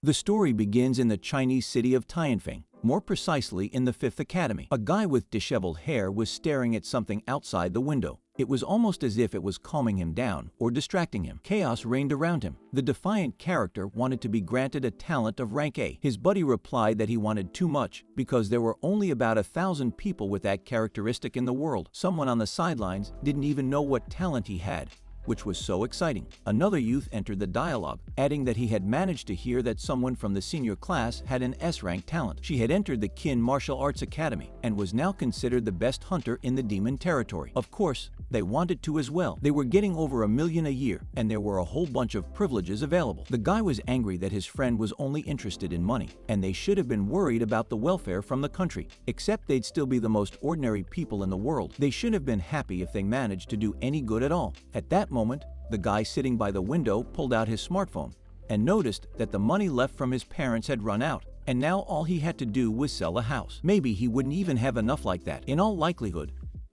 The story begins in the Chinese city of Tianfeng, more precisely in the 5th Academy. A guy with disheveled hair was staring at something outside the window. It was almost as if it was calming him down or distracting him. Chaos reigned around him. The defiant character wanted to be granted a talent of rank A. His buddy replied that he wanted too much because there were only about 1,000 people with that characteristic in the world. Someone on the sidelines didn't even know what talent he had, which was so exciting. Another youth entered the dialogue, adding that he had managed to hear that someone from the senior class had an S-rank talent. She had entered the Qin Martial Arts Academy and was now considered the best hunter in the demon territory. Of course, they wanted to as well. They were getting over $1 million a year, and there were a whole bunch of privileges available. The guy was angry that his friend was only interested in money, and they should have been worried about the welfare from the country. Except they'd still be the most ordinary people in the world. They should have been happy if they managed to do any good at all. At that moment, the guy sitting by the window pulled out his smartphone and noticed that the money left from his parents had run out, and now all he had to do was sell a house. Maybe he wouldn't even have enough like that. In all likelihood,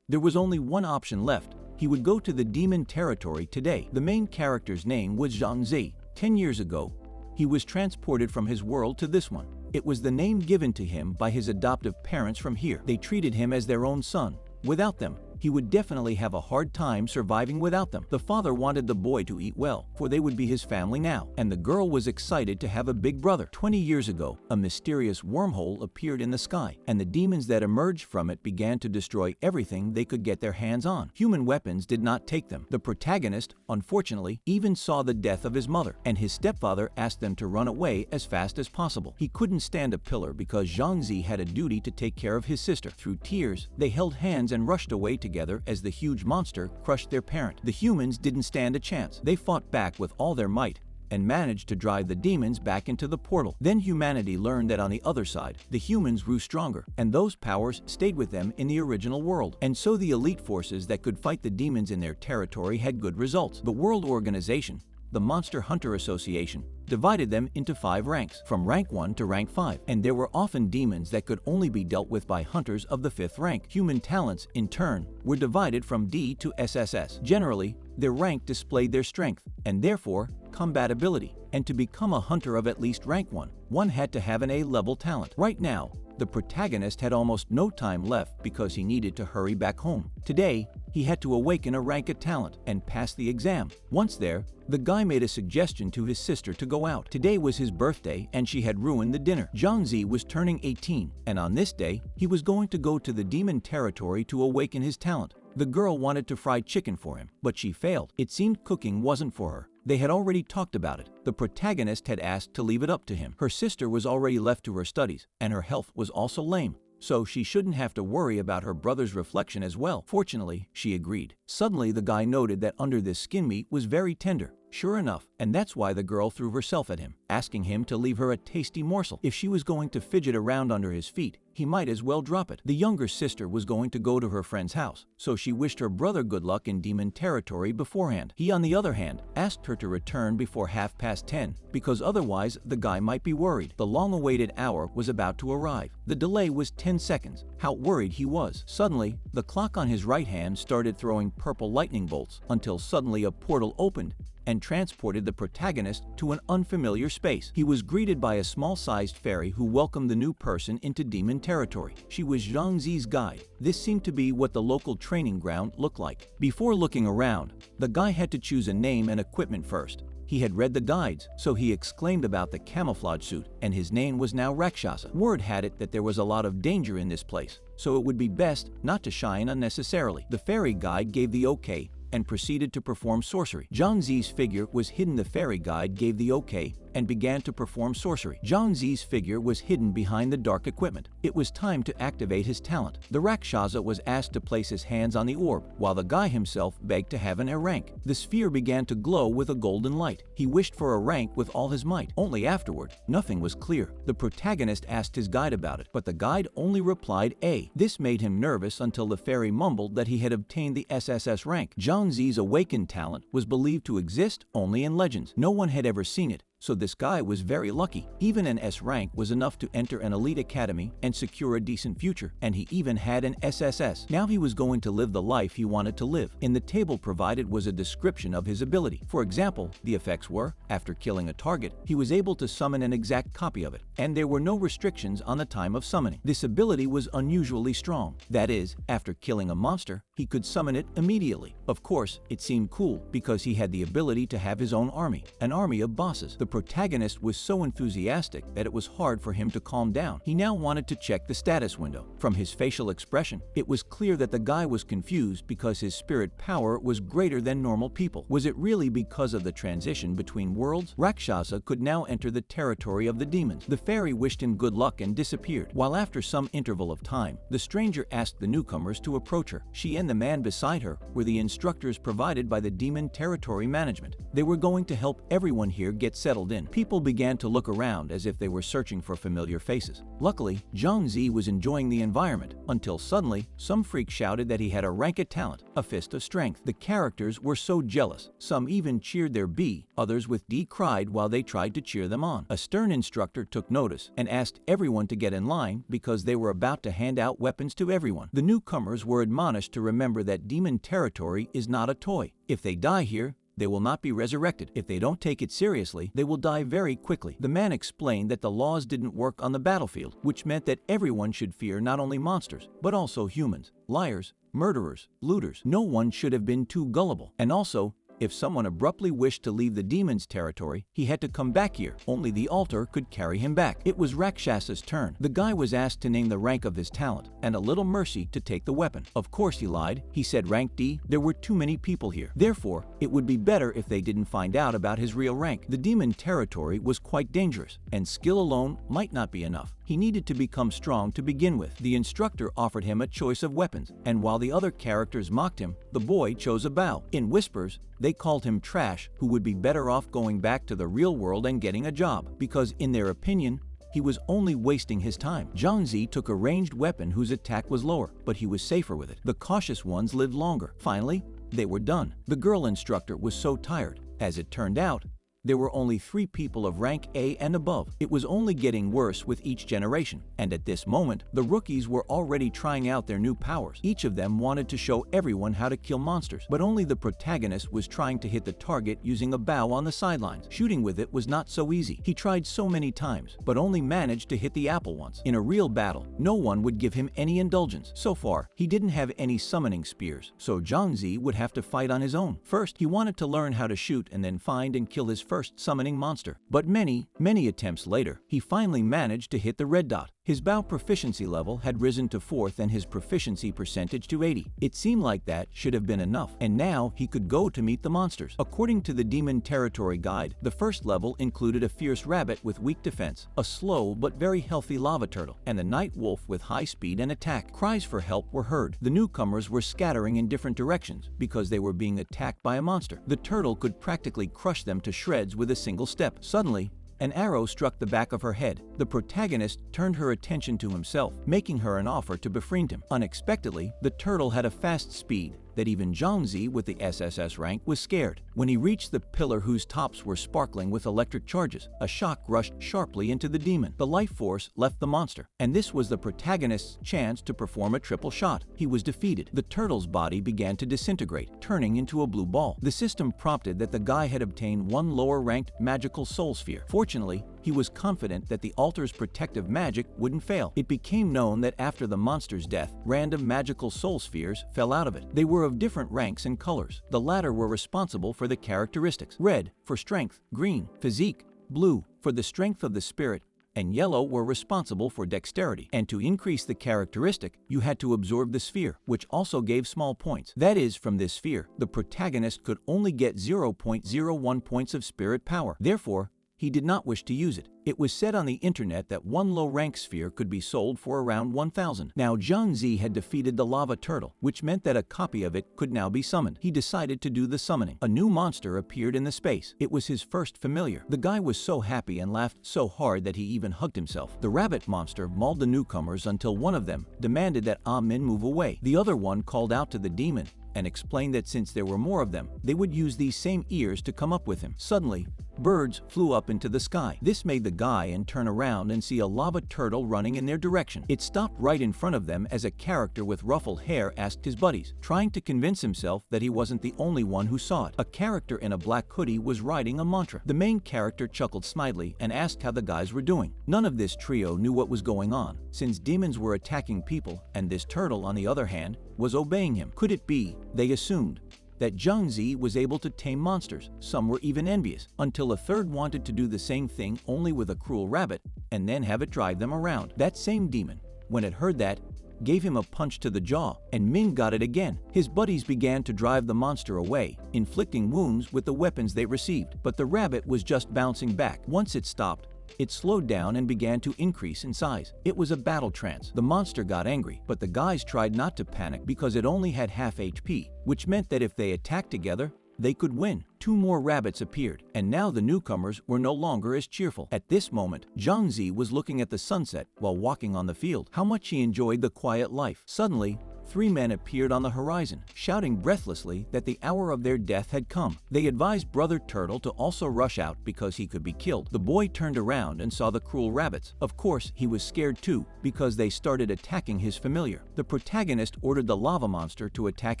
there was only one option left. He would go to the demon territory today. The main character's name was Zhang Zi. 10 years ago, he was transported from his world to this one. It was the name given to him by his adoptive parents from here. They treated him as their own son. Without them, he would definitely have a hard time surviving without them. The father wanted the boy to eat well, for they would be his family now, and the girl was excited to have a big brother. 20 years ago, a mysterious wormhole appeared in the sky, and the demons that emerged from it began to destroy everything they could get their hands on. Human weapons did not take them. The protagonist, unfortunately, even saw the death of his mother, and his stepfather asked them to run away as fast as possible. He couldn't stand a pillar because Zhang Zi had a duty to take care of his sister. Through tears, they held hands and rushed away together as the huge monster crushed their parent. The humans didn't stand a chance. They fought back with all their might and managed to drive the demons back into the portal. Then humanity learned that on the other side, the humans grew stronger, and those powers stayed with them in the original world. And so the elite forces that could fight the demons in their territory had good results. The World Organization, the Monster Hunter Association, divided them into 5 ranks, from rank 1 to rank 5, and there were often demons that could only be dealt with by hunters of the 5th rank. Human talents, in turn, were divided from D to SSS. Generally, their rank displayed their strength, and therefore, combat ability, and to become a hunter of at least rank 1, one had to have an A-level talent. Right now, the protagonist had almost no time left because he needed to hurry back home. Today, he had to awaken a rank of talent and pass the exam. Once there, the guy made a suggestion to his sister to go out. Today was his birthday and she had ruined the dinner. Zhang Zi was turning 18, and on this day, he was going to go to the demon territory to awaken his talent. The girl wanted to fry chicken for him, but she failed. It seemed cooking wasn't for her. They had already talked about it. The protagonist had asked to leave it up to him. Her sister was already left to her studies, and her health was also lame, so she shouldn't have to worry about her brother's reflection as well. Fortunately, she agreed. Suddenly, the guy noted that under this skin meat was very tender. Sure enough, and that's why the girl threw herself at him, asking him to leave her a tasty morsel. If she was going to fidget around under his feet, he might as well drop it. The younger sister was going to go to her friend's house, so she wished her brother good luck in demon territory beforehand. He, on the other hand, asked her to return before 10:30, because otherwise the guy might be worried. The long-awaited hour was about to arrive. The delay was 10 seconds. How worried he was. Suddenly, the clock on his right hand started throwing purple lightning bolts, until suddenly a portal opened and transported the protagonist to an unfamiliar space. He was greeted by a small-sized fairy who welcomed the new person into demon territory. She was Zhang Zi's guide. This seemed to be what the local training ground looked like. Before looking around, the guy had to choose a name and equipment first. He had read the guides, so he exclaimed about the camouflage suit, and his name was now Rakshasa. Word had it that there was a lot of danger in this place, so it would be best not to shine unnecessarily. The fairy guide gave the okay and proceeded to perform sorcery. Zhang Zi's figure was hidden. The fairy guide gave the okay and began to perform sorcery. Zhang Zi's figure was hidden behind the dark equipment. It was time to activate his talent. The Rakshasa was asked to place his hands on the orb, while the guy himself begged to have an A rank. The sphere began to glow with a golden light. He wished for a rank with all his might. Only afterward, nothing was clear. The protagonist asked his guide about it, but the guide only replied A. This made him nervous until the fairy mumbled that he had obtained the SSS rank. Zhang Zi's awakened talent was believed to exist only in legends. No one had ever seen it, so this guy was very lucky. Even an S rank was enough to enter an elite academy and secure a decent future, and he even had an SSS. Now he was going to live the life he wanted to live. In the table provided was a description of his ability. For example, the effects were, after killing a target, he was able to summon an exact copy of it, and there were no restrictions on the time of summoning. This ability was unusually strong. That is, after killing a monster, he could summon it immediately. Of course, it seemed cool because he had the ability to have his own army, an army of bosses. The protagonist was so enthusiastic that it was hard for him to calm down. He now wanted to check the status window. From his facial expression, it was clear that the guy was confused because his spirit power was greater than normal people. Was it really because of the transition between worlds? Rakshasa could now enter the territory of the demons. The fairy wished him good luck and disappeared, while after some interval of time, the stranger asked the newcomers to approach her. She and the man beside her were the instructors provided by the demon territory management. They were going to help everyone here get settled in. People began to look around as if they were searching for familiar faces. Luckily, Zhang Zi was enjoying the environment until suddenly some freak shouted that he had a rank of talent, a fist of strength. The characters were so jealous. Some even cheered their B, others with D cried while they tried to cheer them on. A stern instructor took notice and asked everyone to get in line because they were about to hand out weapons to everyone. The newcomers were admonished to remember that demon territory is not a toy. If they die here, they will not be resurrected. If they don't take it seriously, they will die very quickly. The man explained that the laws didn't work on the battlefield, which meant that everyone should fear not only monsters, but also humans, liars, murderers, looters. No one should have been too gullible. And also, if someone abruptly wished to leave the demon's territory, he had to come back here. Only the altar could carry him back. It was Rakshasa's turn. The guy was asked to name the rank of his talent, and a little mercy to take the weapon. Of course he lied. He said rank D. There were too many people here. Therefore, it would be better if they didn't find out about his real rank. The demon territory was quite dangerous, and skill alone might not be enough. He needed to become strong to begin with. The instructor offered him a choice of weapons, and while the other characters mocked him, the boy chose a bow. In whispers, they called him trash, who would be better off going back to the real world and getting a job, because in their opinion, he was only wasting his time. Zhang Zi took a ranged weapon whose attack was lower, but he was safer with it. The cautious ones lived longer. Finally, they were done. The girl instructor was so tired. As it turned out, there were only 3 people of rank A and above. It was only getting worse with each generation, and at this moment, the rookies were already trying out their new powers. Each of them wanted to show everyone how to kill monsters, but only the protagonist was trying to hit the target using a bow on the sidelines. Shooting with it was not so easy. He tried so many times, but only managed to hit the apple once. In a real battle, no one would give him any indulgence. So far, he didn't have any summoning spears, so Zhang Zi would have to fight on his own. First, he wanted to learn how to shoot and then find and kill his first summoning monster. But many attempts later, he finally managed to hit the red dot. His bow proficiency level had risen to 4th and his proficiency percentage to 80. It seemed like that should have been enough, and now he could go to meet the monsters. According to the Demon Territory Guide, the first level included a fierce rabbit with weak defense, a slow but very healthy lava turtle, and a night wolf with high speed and attack. Cries for help were heard. The newcomers were scattering in different directions because they were being attacked by a monster. The turtle could practically crush them to shreds with a single step. Suddenly, an arrow struck the back of her head. The protagonist turned her attention to himself, making her an offer to befriend him. Unexpectedly, the turtle had a fast speed that even Zhang Zi with the SSS rank was scared. When he reached the pillar whose tops were sparkling with electric charges, a shock rushed sharply into the demon. The life force left the monster, and this was the protagonist's chance to perform a triple shot. He was defeated. The turtle's body began to disintegrate, turning into a blue ball. The system prompted that the guy had obtained 1 lower-ranked magical soul sphere. Fortunately, he was confident that the altar's protective magic wouldn't fail. It became known that after the monster's death, random magical soul spheres fell out of it. They were of different ranks and colors. The latter were responsible for the characteristics: red for strength, green, physique, blue for the strength of the spirit, and yellow were responsible for dexterity. And to increase the characteristic, you had to absorb the sphere, which also gave small points. That is, from this sphere, the protagonist could only get 0.01 points of spirit power. Therefore, he did not wish to use it. It was said on the internet that 1 low-rank sphere could be sold for around 1,000. Now Zhang Zi had defeated the lava turtle, which meant that a copy of it could now be summoned. He decided to do the summoning. A new monster appeared in the space. It was his first familiar. The guy was so happy and laughed so hard that he even hugged himself. The rabbit monster mauled the newcomers until one of them demanded that Min move away. The other one called out to the demon and explained that since there were more of them, they would use these same ears to come up with him. Suddenly, Birds flew up into the sky. This made the guy turn around and see a lava turtle running in their direction. It stopped right in front of them as a character with ruffled hair asked his buddies, trying to convince himself that he wasn't the only one who saw it. A character in a black hoodie was writing a mantra. The main character chuckled snidely and asked how the guys were doing. None of this trio knew what was going on, since demons were attacking people and this turtle, on the other hand, was obeying him. Could it be, they assumed, that Zhang Zi was able to tame monsters? Some were even envious, until a third wanted to do the same thing only with a cruel rabbit and then have it drive them around. That same demon, when it heard that, gave him a punch to the jaw, and Min got it again. His buddies began to drive the monster away, inflicting wounds with the weapons they received, but the rabbit was just bouncing back. Once it stopped, it slowed down and began to increase in size. It was a battle trance. The monster got angry, but the guys tried not to panic because it only had half HP, which meant that if they attacked together, they could win. 2 more rabbits appeared, and now the newcomers were no longer as cheerful. At this moment, Zhang Zi was looking at the sunset while walking on the field. How much he enjoyed the quiet life. Suddenly, 3 men appeared on the horizon, shouting breathlessly that the hour of their death had come. They advised Brother Turtle to also rush out because he could be killed. The boy turned around and saw the cruel rabbits. Of course, he was scared too, because they started attacking his familiar. The protagonist ordered the lava monster to attack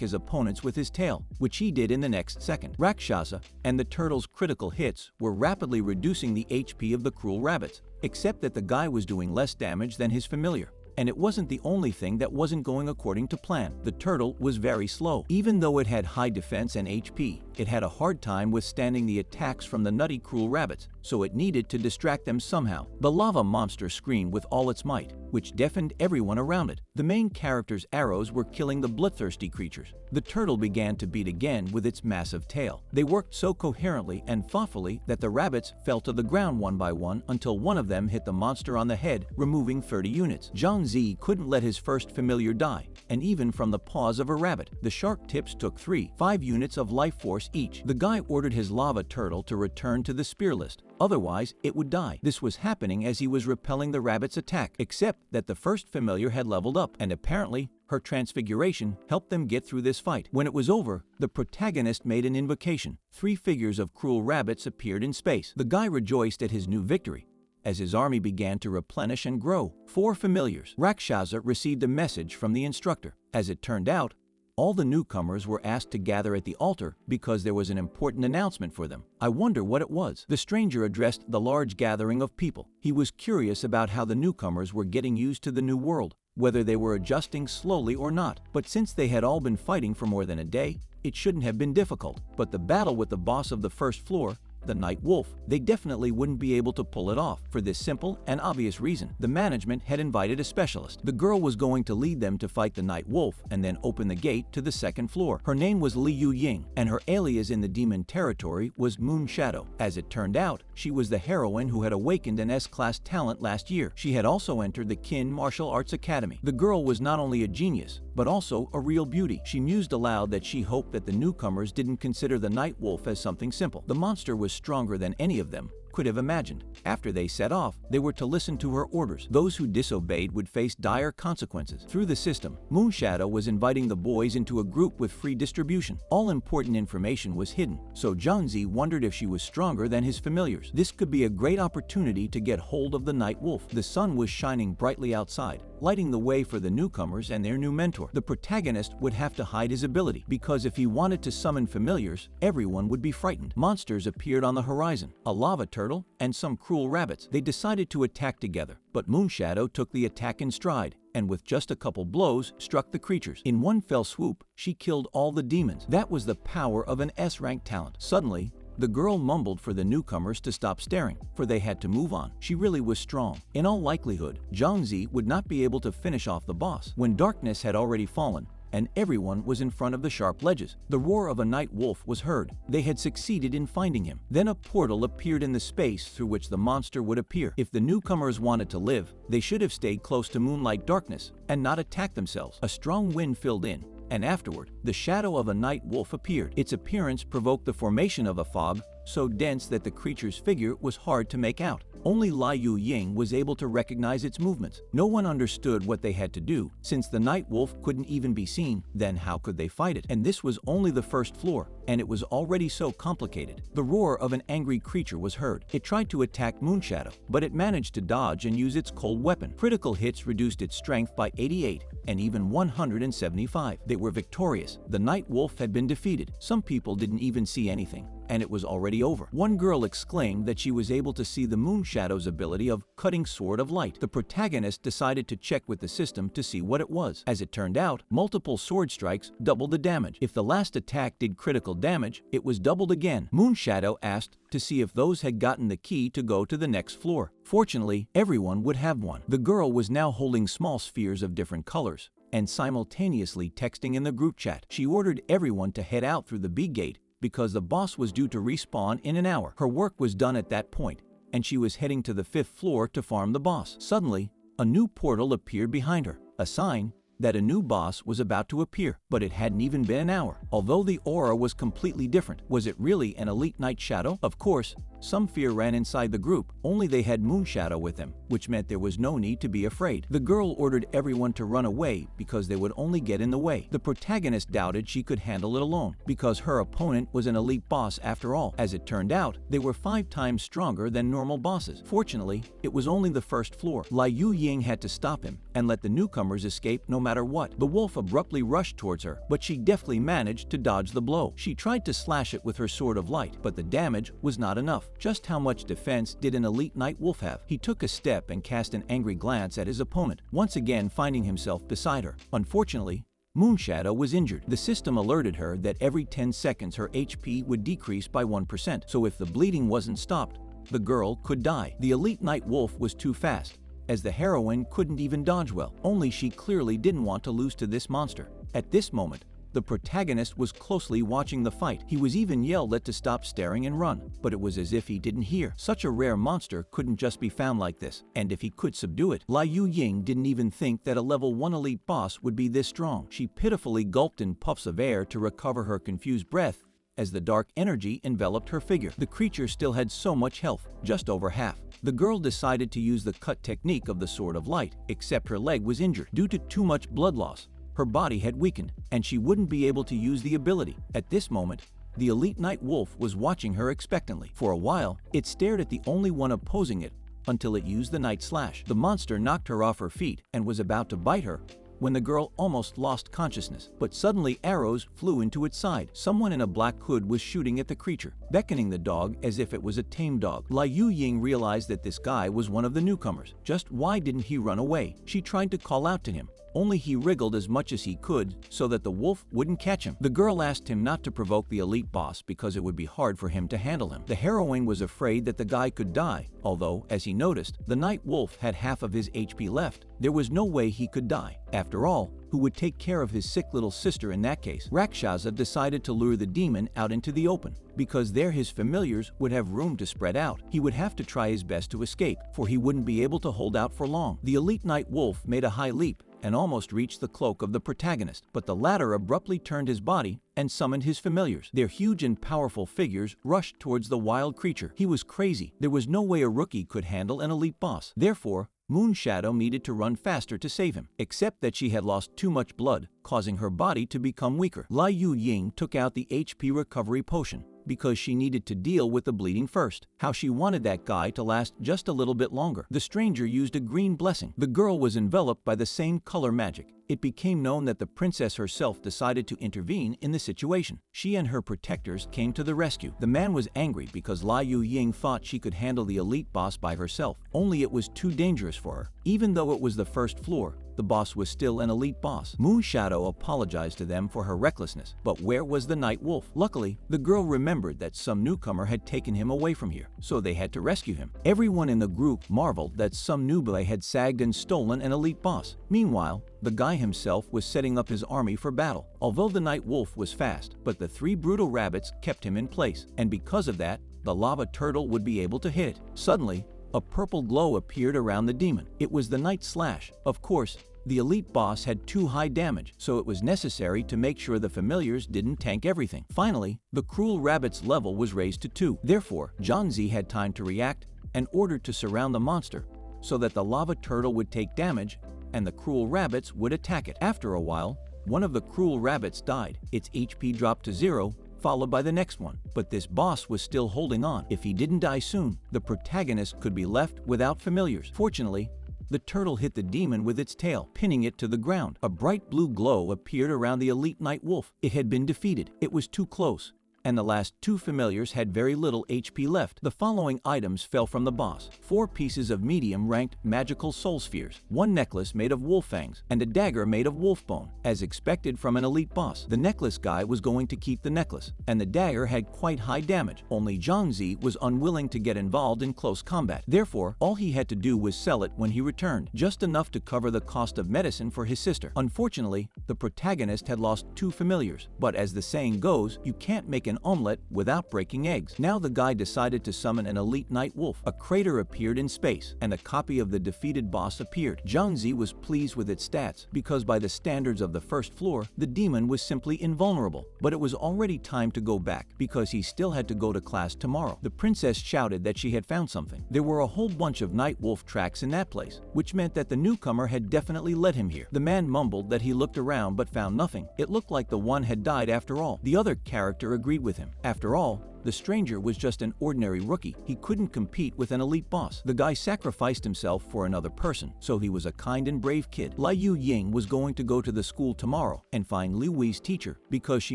his opponents with his tail, which he did in the next second. Rakshasa and the turtle's critical hits were rapidly reducing the HP of the cruel rabbits, except that the guy was doing less damage than his familiar. And it wasn't the only thing that wasn't going according to plan. The turtle was very slow. Even though it had high defense and HP, it had a hard time withstanding the attacks from the nutty cruel rabbits, so it needed to distract them somehow. The lava monster screamed with all its might, which deafened everyone around it. The main character's arrows were killing the bloodthirsty creatures. The turtle began to beat again with its massive tail. They worked so coherently and thoughtfully that the rabbits fell to the ground one by one until one of them hit the monster on the head, removing 30 units. Zhang Zi couldn't let his first familiar die, and even from the paws of a rabbit, the sharp tips took 5 units of life force each. The guy ordered his lava turtle to return to the spear list, otherwise it would die. This was happening as he was repelling the rabbit's attack, except that the first familiar had leveled up, and apparently her transfiguration helped them get through this fight. When it was over, the protagonist made an invocation. 3 figures of cruel rabbits appeared in space. The guy rejoiced at his new victory, as his army began to replenish and grow. 4 familiars. Rakshasa received a message from the instructor. As it turned out, all the newcomers were asked to gather at the altar because there was an important announcement for them. I wonder what it was. The stranger addressed the large gathering of people. He was curious about how the newcomers were getting used to the new world, whether they were adjusting slowly or not. But since they had all been fighting for more than a day, it shouldn't have been difficult. But the battle with the boss of the first floor, the Night Wolf, they definitely wouldn't be able to pull it off. For this simple and obvious reason, the management had invited a specialist. The girl was going to lead them to fight the Night Wolf and then open the gate to the second floor. Her name was Liu Ying, and her alias in the demon territory was Moon Shadow. As it turned out, she was the heroine who had awakened an S-class talent last year. She had also entered the Qin Martial Arts Academy. The girl was not only a genius, but also a real beauty. She mused aloud that she hoped that the newcomers didn't consider the Night Wolf as something simple. The monster was stronger than any of them could have imagined. After they set off, they were to listen to her orders. Those who disobeyed would face dire consequences. Through the system, Moonshadow was inviting the boys into a group with free distribution. All important information was hidden, so Zhangzi wondered if she was stronger than his familiars. This could be a great opportunity to get hold of the Night Wolf. The sun was shining brightly outside, lighting the way for the newcomers and their new mentor. The protagonist would have to hide his ability, because if he wanted to summon familiars, everyone would be frightened. Monsters appeared on the horizon, a lava turtle and some cruel rabbits. They decided to attack together, but Moonshadow took the attack in stride, and with just a couple blows, struck the creatures. In one fell swoop, she killed all the demons. That was the power of an S-rank talent. Suddenly, the girl mumbled for the newcomers to stop staring, for they had to move on. She really was strong. In all likelihood, Zhangzi would not be able to finish off the boss. When darkness had already fallen, and everyone was in front of the sharp ledges, the roar of a night wolf was heard. They had succeeded in finding him. Then a portal appeared in the space through which the monster would appear. If the newcomers wanted to live, they should have stayed close to moonlight darkness and not attacked themselves. A strong wind filled in, and afterward, the shadow of a night wolf appeared. Its appearance provoked the formation of a fog so dense that the creature's figure was hard to make out. Only Liu Ying was able to recognize its movements. No one understood what they had to do. Since the night wolf couldn't even be seen, then how could they fight it? And this was only the first floor. and it was already so complicated. The roar of an angry creature was heard. It tried to attack Moonshadow, but it managed to dodge and use its cold weapon. Critical hits reduced its strength by 88 and even 175. They were victorious. The Night Wolf had been defeated. Some people didn't even see anything, and it was already over. One girl exclaimed that she was able to see the Moonshadow's ability of cutting sword of light. The protagonist decided to check with the system to see what it was. As it turned out, multiple sword strikes doubled the damage. If the last attack did critical damage, it was doubled again. Moonshadow asked to see if those had gotten the key to go to the next floor. Fortunately, everyone would have one. The girl was now holding small spheres of different colors and simultaneously texting in the group chat. She ordered everyone to head out through the B gate because the boss was due to respawn in an hour. Her work was done at that point, and she was heading to the 5th floor to farm the boss. Suddenly, a new portal appeared behind her, a sign that a new boss was about to appear, but it hadn't even been an hour. Although the aura was completely different, was it really an elite Night Shadow? Of course, some fear ran inside the group, only they had Moonshadow with them, which meant there was no need to be afraid. The girl ordered everyone to run away because they would only get in the way. The protagonist doubted she could handle it alone, because her opponent was an elite boss after all. As it turned out, they were 5 times stronger than normal bosses. Fortunately, it was only the 1st floor. Liu Ying had to stop him and let the newcomers escape no matter what. The wolf abruptly rushed towards her, but she deftly managed to dodge the blow. She tried to slash it with her sword of light, but the damage was not enough. Just how much defense did an elite Night Wolf have? He took a step and cast an angry glance at his opponent, once again finding himself beside her. Unfortunately, Moonshadow was injured. The system alerted her that every 10 seconds her HP would decrease by 1%, so if the bleeding wasn't stopped, the girl could die. The elite Night Wolf was too fast, as the heroine couldn't even dodge well. Only she clearly didn't want to lose to this monster. At this moment, the protagonist was closely watching the fight. He was even yelled at to stop staring and run, but it was as if he didn't hear. Such a rare monster couldn't just be found like this, and if he could subdue it. Liu Ying didn't even think that a level 1 elite boss would be this strong. She pitifully gulped in puffs of air to recover her confused breath as the dark energy enveloped her figure. The creature still had so much health, just over half. The girl decided to use the cut technique of the Sword of Light, except her leg was injured. Due to too much blood loss, her body had weakened, and she wouldn't be able to use the ability. At this moment, the elite Night Wolf was watching her expectantly. For a while, it stared at the only one opposing it until it used the Night Slash. The monster knocked her off her feet and was about to bite her when the girl almost lost consciousness. But suddenly arrows flew into its side. Someone in a black hood was shooting at the creature, beckoning the dog as if it was a tame dog. Liu Ying realized that this guy was one of the newcomers. Just why didn't he run away? She tried to call out to him, only he wriggled as much as he could so that the wolf wouldn't catch him. The girl asked him not to provoke the elite boss because it would be hard for him to handle him. The heroine was afraid that the guy could die, although, as he noticed, the Night Wolf had half of his HP left. There was no way he could die. After all, who would take care of his sick little sister in that case? Rakshasa decided to lure the demon out into the open, because there his familiars would have room to spread out. He would have to try his best to escape, for he wouldn't be able to hold out for long. The elite Night Wolf made a high leap and almost reached the cloak of the protagonist, but the latter abruptly turned his body and summoned his familiars. Their huge and powerful figures rushed towards the wild creature. He was crazy. There was no way a rookie could handle an elite boss. Therefore, Moonshadow needed to run faster to save him, except that she had lost too much blood, causing her body to become weaker. Liu Ying took out the HP recovery potion because she needed to deal with the bleeding first. How she wanted that guy to last just a little bit longer. The stranger used a green blessing. The girl was enveloped by the same color magic. It became known that the princess herself decided to intervene in the situation. She and her protectors came to the rescue. The man was angry because Liu Ying thought she could handle the elite boss by herself, only it was too dangerous for her. Even though it was the first floor, the boss was still an elite boss. Moonshadow apologized to them for her recklessness, but where was the Night Wolf? Luckily, the girl remembered that some newcomer had taken him away from here, so they had to rescue him. Everyone in the group marveled that some newbie had sagged and stolen an elite boss. Meanwhile, the guy himself was setting up his army for battle. Although the Night Wolf was fast, but the 3 brutal rabbits kept him in place, and because of that, the lava turtle would be able to hit it. Suddenly, a purple glow appeared around the demon. It was the Night Slash. Of course, the elite boss had too high damage, so it was necessary to make sure the familiars didn't tank everything. Finally, the cruel rabbit's level was raised to 2. Therefore, Zhanzi had time to react and ordered to surround the monster so that the lava turtle would take damage and the cruel rabbits would attack it. After a while, one of the cruel rabbits died. Its HP dropped to 0, followed by the next one. But this boss was still holding on. If he didn't die soon, the protagonist could be left without familiars. Fortunately, the turtle hit the demon with its tail, pinning it to the ground. A bright blue glow appeared around the elite night wolf. It had been defeated. It was too close, and the last two familiars had very little HP left. The following items fell from the boss: 4 pieces of medium-ranked magical soul spheres, 1 necklace made of wolf fangs, and a dagger made of wolf bone. As expected from an elite boss, the necklace guy was going to keep the necklace, and the dagger had quite high damage. Only Zhangzi was unwilling to get involved in close combat. Therefore, all he had to do was sell it when he returned, just enough to cover the cost of medicine for his sister. Unfortunately, the protagonist had lost 2 familiars, but as the saying goes, you can't make an omelette without breaking eggs. Now the guy decided to summon an elite night wolf. A crater appeared in space, and a copy of the defeated boss appeared. Zhangzi was pleased with its stats, because by the standards of the first floor, the demon was simply invulnerable. But it was already time to go back, because he still had to go to class tomorrow. The princess shouted that she had found something. There were a whole bunch of night wolf tracks in that place, which meant that the newcomer had definitely led him here. The man mumbled that he looked around but found nothing. It looked like the one had died after all. The other character agreed with him. After all, the stranger was just an ordinary rookie. He couldn't compete with an elite boss. The guy sacrificed himself for another person, so he was a kind and brave kid. Liu Ying was going to go to the school tomorrow and find Liu Wei's teacher, because she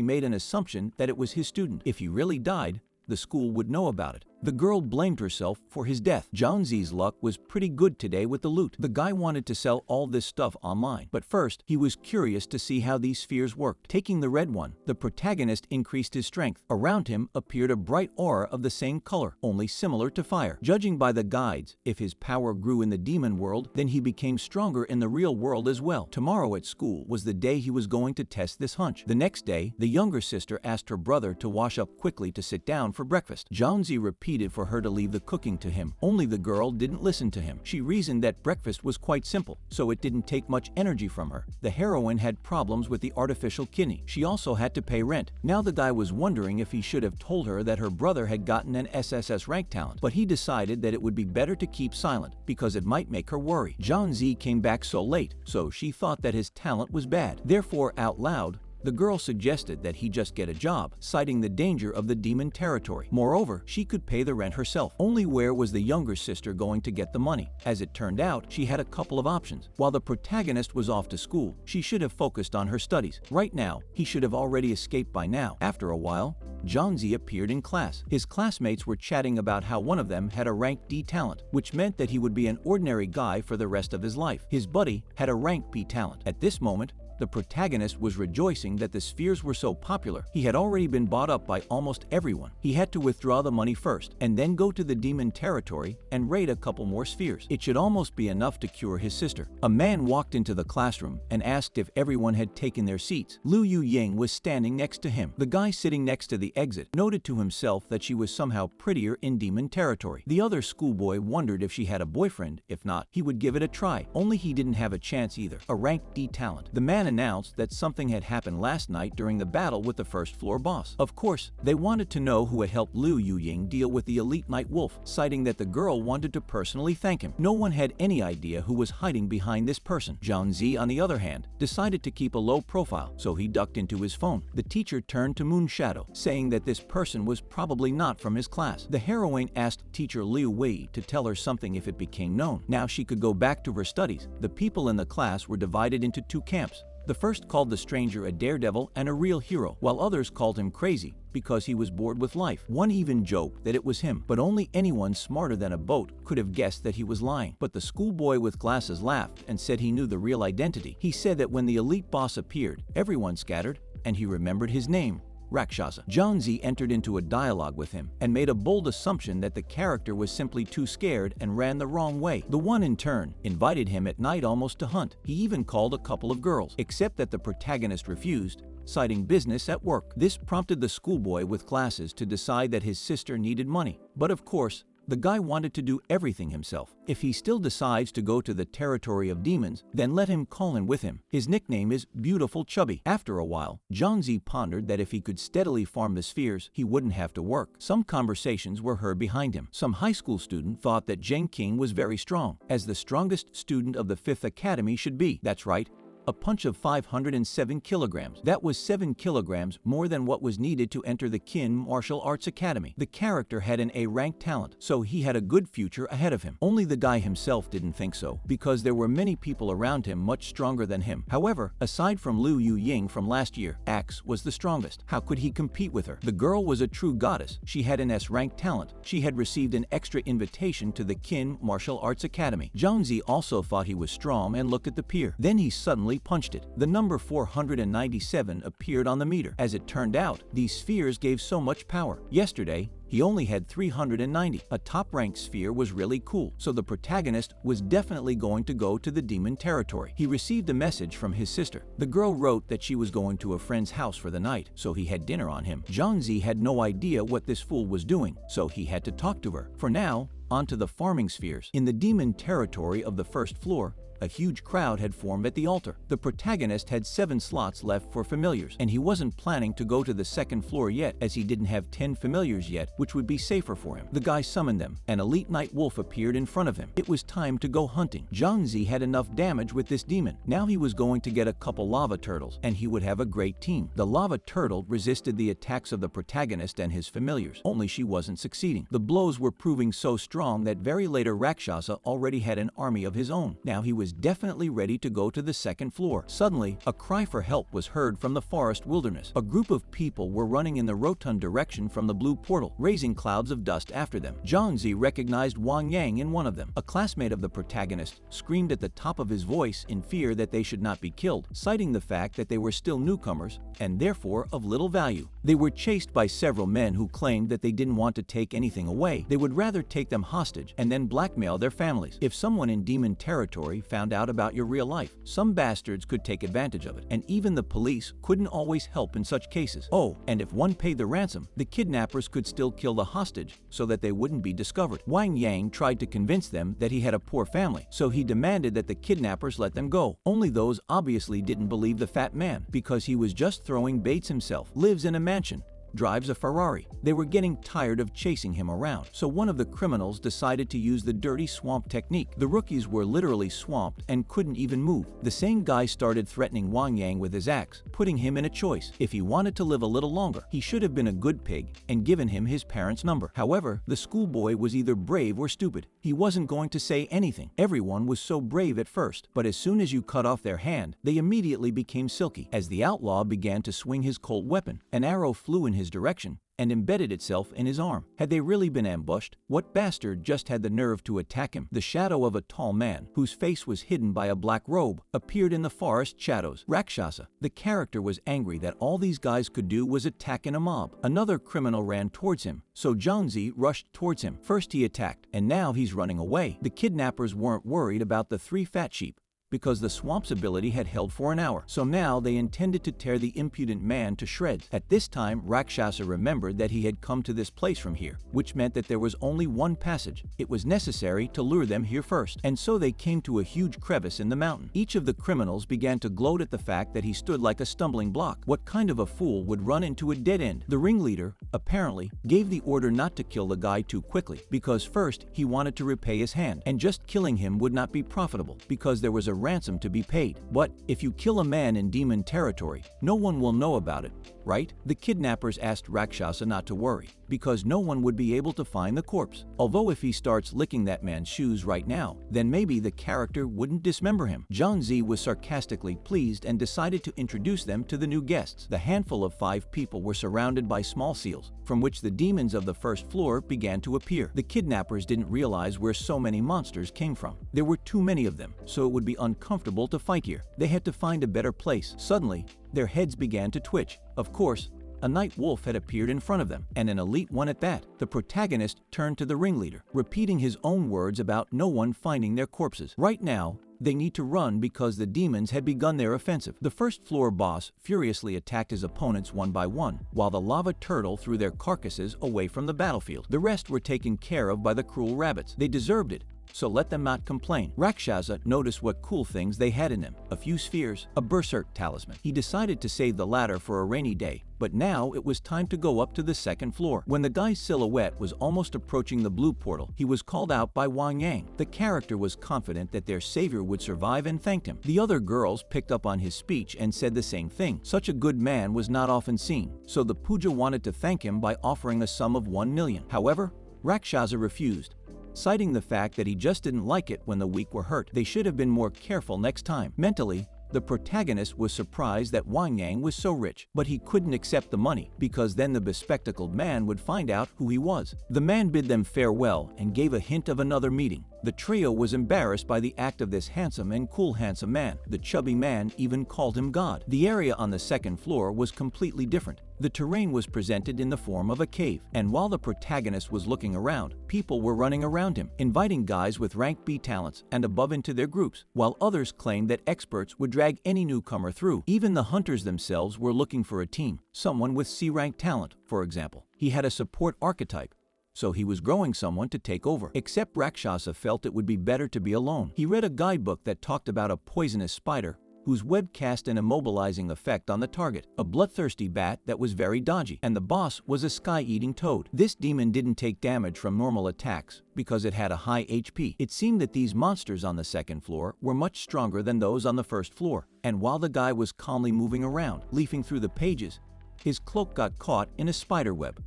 made an assumption that it was his student. If he really died, the school would know about it. The girl blamed herself for his death. Zhangzi's luck was pretty good today with the loot. The guy wanted to sell all this stuff online, but first he was curious to see how these spheres worked. Taking the red one, the protagonist increased his strength. Around him appeared a bright aura of the same color, only similar to fire. Judging by the guides, if his power grew in the demon world, then he became stronger in the real world as well. Tomorrow at school was the day he was going to test this hunch. The next day, the younger sister asked her brother to wash up quickly to sit down for breakfast. Zhangzi repeated for her to leave the cooking to him. Only the girl didn't listen to him. She reasoned that breakfast was quite simple, so it didn't take much energy from her. The heroine had problems with the artificial kidney. She also had to pay rent. Now the guy was wondering if he should have told her that her brother had gotten an SSS rank talent, but he decided that it would be better to keep silent, because it might make her worry. Zhangzi came back so late, so she thought that his talent was bad. Therefore, out loud, the girl suggested that he just get a job, citing the danger of the demon territory. Moreover, she could pay the rent herself. Only where was the younger sister going to get the money? As it turned out, she had a couple of options. While the protagonist was off to school, she should have focused on her studies. Right now, he should have already escaped by now. After a while, Zhangzi appeared in class. His classmates were chatting about how one of them had a rank D talent, which meant that he would be an ordinary guy for the rest of his life. His buddy had a rank B talent. At this moment, the protagonist was rejoicing that the spheres were so popular. He had already been bought up by almost everyone. He had to withdraw the money first, and then go to the demon territory and raid a couple more spheres. It should almost be enough to cure his sister. A man walked into the classroom and asked if everyone had taken their seats. Liu Ying was standing next to him. The guy sitting next to the exit noted to himself that she was somehow prettier in demon territory. The other schoolboy wondered if she had a boyfriend. If not, he would give it a try. Only he didn't have a chance either. A rank D talent. The man announced that something had happened last night during the battle with the first floor boss. Of course, they wanted to know who had helped Liu Ying deal with the elite night wolf, citing that the girl wanted to personally thank him. No one had any idea who was hiding behind this person. Zhangzi, on the other hand, decided to keep a low profile, so he ducked into his phone. The teacher turned to Moon Shadow, saying that this person was probably not from his class. The heroine asked teacher Liu Wei to tell her something if it became known. Now she could go back to her studies. The people in the class were divided into 2 camps. The first called the stranger a daredevil and a real hero, while others called him crazy because he was bored with life. One even joked that it was him, but only anyone smarter than a boat could have guessed that he was lying. But the schoolboy with glasses laughed and said he knew the real identity. He said that when the elite boss appeared, everyone scattered, and he remembered his name: Rakshasa. Zhangzi entered into a dialogue with him and made a bold assumption that the character was simply too scared and ran the wrong way. The one in turn invited him at night almost to hunt. He even called a couple of girls, except that the protagonist refused, citing business at work. This prompted the schoolboy with glasses to decide that his sister needed money. But of course, the guy wanted to do everything himself. If he still decides to go to the territory of demons, then let him call in with him. His nickname is Beautiful Chubby. After a while, Zhangzi pondered that if he could steadily farm the spheres, he wouldn't have to work. Some conversations were heard behind him. Some high school student thought that Zheng Qing was very strong, as the strongest student of the 5th Academy should be. That's right, a punch of 507 kilograms. That was 7 kilograms more than what was needed to enter the Kin Martial Arts Academy. The character had an A-rank talent, so he had a good future ahead of him. Only the guy himself didn't think so, because there were many people around him much stronger than him. However, aside from Liu Yuying from last year, Axe was the strongest. How could he compete with her? The girl was a true goddess. She had an S-rank talent. She had received an extra invitation to the Kin Martial Arts Academy. Zhangzi also thought he was strong and looked at the pier. Then he suddenly punched it. The number 497 appeared on the meter. As it turned out, these spheres gave so much power. Yesterday, he only had 390. A top-ranked sphere was really cool, so the protagonist was definitely going to go to the demon territory. He received a message from his sister. The girl wrote that she was going to a friend's house for the night, so he had dinner on him. Zhangzi had no idea what this fool was doing, so he had to talk to her. For now, on to the farming spheres. In the demon territory of the first floor, a huge crowd had formed at the altar. The protagonist had 7 slots left for familiars, and he wasn't planning to go to the second floor yet, as he didn't have 10 familiars yet, which would be safer for him. The guy summoned them. An elite night wolf appeared in front of him. It was time to go hunting. Zhangzi had enough damage with this demon. Now he was going to get a couple lava turtles, and he would have a great team. The lava turtle resisted the attacks of the protagonist and his familiars, only she wasn't succeeding. The blows were proving so strong that very later Rakshasa already had an army of his own. Now he was definitely ready to go to the second floor. Suddenly, a cry for help was heard from the forest wilderness. A group of people were running in the rotund direction from the blue portal, raising clouds of dust after them. Zhangzi recognized Wang Yang in one of them. A classmate of the protagonist screamed at the top of his voice in fear that they should not be killed, citing the fact that they were still newcomers and therefore of little value. They were chased by several men who claimed that they didn't want to take anything away. They would rather take them hostage and then blackmail their families. If someone in demon territory found out about your real life, some bastards could take advantage of it, and even the police couldn't always help in such cases. Oh, and if one paid the ransom, the kidnappers could still kill the hostage so that they wouldn't be discovered. Wang Yang tried to convince them that he had a poor family, so he demanded that the kidnappers let them go. Only those obviously didn't believe the fat man, because he was just throwing baits himself, lives in a mansion, drives a Ferrari. They were getting tired of chasing him around, so one of the criminals decided to use the dirty swamp technique. The rookies were literally swamped and couldn't even move. The same guy started threatening Wang Yang with his axe, putting him in a choice. If he wanted to live a little longer, he should have been a good pig and given him his parents' number. However, the schoolboy was either brave or stupid. He wasn't going to say anything. Everyone was so brave at first, but as soon as you cut off their hand, they immediately became silky. As the outlaw began to swing his Colt weapon, an arrow flew in his direction and embedded itself in his arm. Had they really been ambushed? What bastard just had the nerve to attack him? The shadow of a tall man, whose face was hidden by a black robe, appeared in the forest shadows. Rakshasa. The character was angry that all these guys could do was attack in a mob. Another criminal ran towards him, so Zhangzi rushed towards him. First he attacked, and now he's running away. The kidnappers weren't worried about the 3 fat sheep, because the swamp's ability had held for an hour, so now they intended to tear the impudent man to shreds. At this time, Rakshasa remembered that he had come to this place from here, which meant that there was only one passage. It was necessary to lure them here first, and so they came to a huge crevice in the mountain. Each of the criminals began to gloat at the fact that he stood like a stumbling block. What kind of a fool would run into a dead end? The ringleader, apparently, gave the order not to kill the guy too quickly, because first he wanted to repay his hand, and just killing him would not be profitable, because there was a ransom to be paid. But if you kill a man in demon territory, no one will know about it, right? The kidnappers asked Rakshasa not to worry, because no one would be able to find the corpse. Although if he starts licking that man's shoes right now, then maybe the character wouldn't dismember him. Zhangzi was sarcastically pleased and decided to introduce them to the new guests. The handful of 5 people were surrounded by small seals, from which the demons of the first floor began to appear. The kidnappers didn't realize where so many monsters came from. There were too many of them, so it would be uncomfortable to fight here. They had to find a better place. Suddenly, their heads began to twitch. Of course, a night wolf had appeared in front of them, and an elite one at that. The protagonist turned to the ringleader, repeating his own words about no one finding their corpses. Right now, they need to run because the demons had begun their offensive. The first floor boss furiously attacked his opponents one by one, while the lava turtle threw their carcasses away from the battlefield. The rest were taken care of by the cruel rabbits. They deserved it, so let them not complain. Rakshasa noticed what cool things they had in them. A few spheres, a berserk talisman. He decided to save the latter for a rainy day, but now it was time to go up to the second floor. When the guy's silhouette was almost approaching the blue portal, he was called out by Wang Yang. The character was confident that their savior would survive and thanked him. The other girls picked up on his speech and said the same thing. Such a good man was not often seen, so the puja wanted to thank him by offering a sum of 1 million. However, Rakshasa refused, citing the fact that he just didn't like it when the weak were hurt. They should have been more careful next time. Mentally, the protagonist was surprised that Wang Yang was so rich, but he couldn't accept the money because then the bespectacled man would find out who he was. The man bid them farewell and gave a hint of another meeting. The trio was embarrassed by the act of this handsome and cool handsome man. The chubby man even called him God. The area on the second floor was completely different. The terrain was presented in the form of a cave, and while the protagonist was looking around, people were running around him, inviting guys with rank B talents and above into their groups, while others claimed that experts would drag any newcomer through. Even the hunters themselves were looking for a team, someone with C rank talent, for example. He had a support archetype, so he was growing someone to take over. Except Rakshasa felt it would be better to be alone. He read a guidebook that talked about a poisonous spider whose web cast an immobilizing effect on the target, a bloodthirsty bat that was very dodgy, and the boss was a sky-eating toad. This demon didn't take damage from normal attacks because it had a high HP. It seemed that these monsters on the second floor were much stronger than those on the first floor, and while the guy was calmly moving around, leafing through the pages, his cloak got caught in a spider web.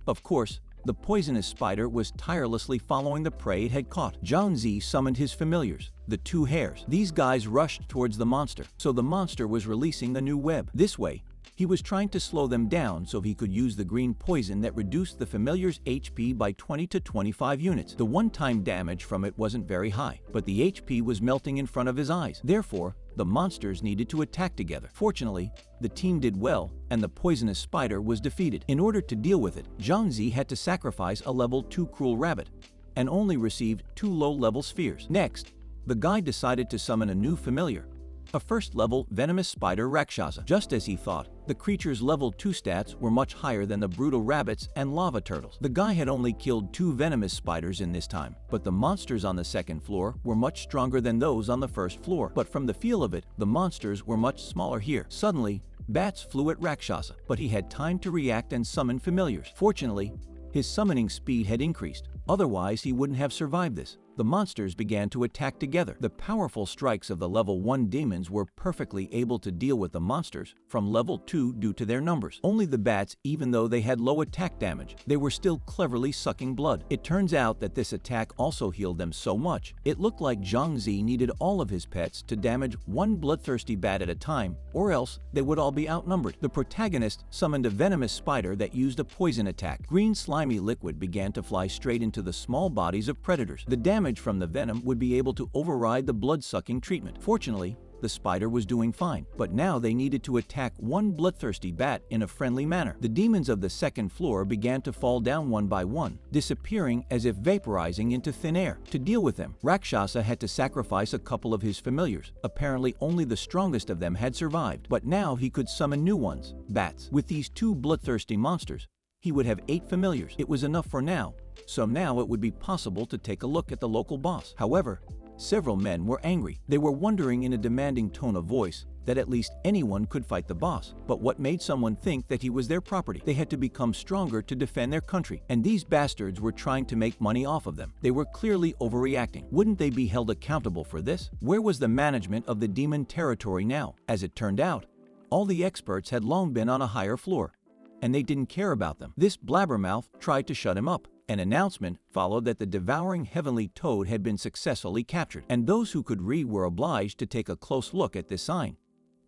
Of course, the poisonous spider was tirelessly following the prey it had caught. Zhang Zi summoned his familiars, the 2 hares. These guys rushed towards the monster, so the monster was releasing the new web. This way, he was trying to slow them down so he could use the green poison that reduced the familiar's HP by 20 to 25 units. The one-time damage from it wasn't very high, but the HP was melting in front of his eyes. Therefore, the monsters needed to attack together. Fortunately, the team did well, and the poisonous spider was defeated. In order to deal with it, Zhang Zi had to sacrifice a level 2 cruel rabbit, and only received 2 low-level spheres. Next, the guy decided to summon a new familiar, a first-level venomous spider Rakshasa. Just as he thought, the creature's level 2 stats were much higher than the brutal rabbits and lava turtles. The guy had only killed 2 venomous spiders in this time, but the monsters on the second floor were much stronger than those on the first floor. But from the feel of it, the monsters were much smaller here. Suddenly, bats flew at Rakshasa, but he had time to react and summon familiars. Fortunately, his summoning speed had increased. Otherwise, he wouldn't have survived this. The monsters began to attack together. The powerful strikes of the level 1 demons were perfectly able to deal with the monsters from level 2 due to their numbers. Only the bats, even though they had low attack damage, they were still cleverly sucking blood. It turns out that this attack also healed them so much, it looked like Zhang Zi needed all of his pets to damage one bloodthirsty bat at a time, or else they would all be outnumbered. The protagonist summoned a venomous spider that used a poison attack. Green slimy liquid began to fly straight into the small bodies of predators. The damage from the venom would be able to override the blood-sucking treatment. Fortunately, the spider was doing fine, but now they needed to attack one bloodthirsty bat in a friendly manner. The demons of the second floor began to fall down one by one, disappearing as if vaporizing into thin air. To deal with them, Rakshasa had to sacrifice a couple of his familiars. Apparently, only the strongest of them had survived, but now he could summon new ones, bats. With these 2 bloodthirsty monsters, he would have 8 familiars. It was enough for now, so now it would be possible to take a look at the local boss. However, several men were angry. They were wondering in a demanding tone of voice that at least anyone could fight the boss. But what made someone think that he was their property? They had to become stronger to defend their country, and these bastards were trying to make money off of them. They were clearly overreacting. Wouldn't they be held accountable for this? Where was the management of the demon territory now? As it turned out, all the experts had long been on a higher floor, and they didn't care about them. This blabbermouth tried to shut him up. An announcement followed that the devouring heavenly toad had been successfully captured, and those who could read were obliged to take a close look at this sign.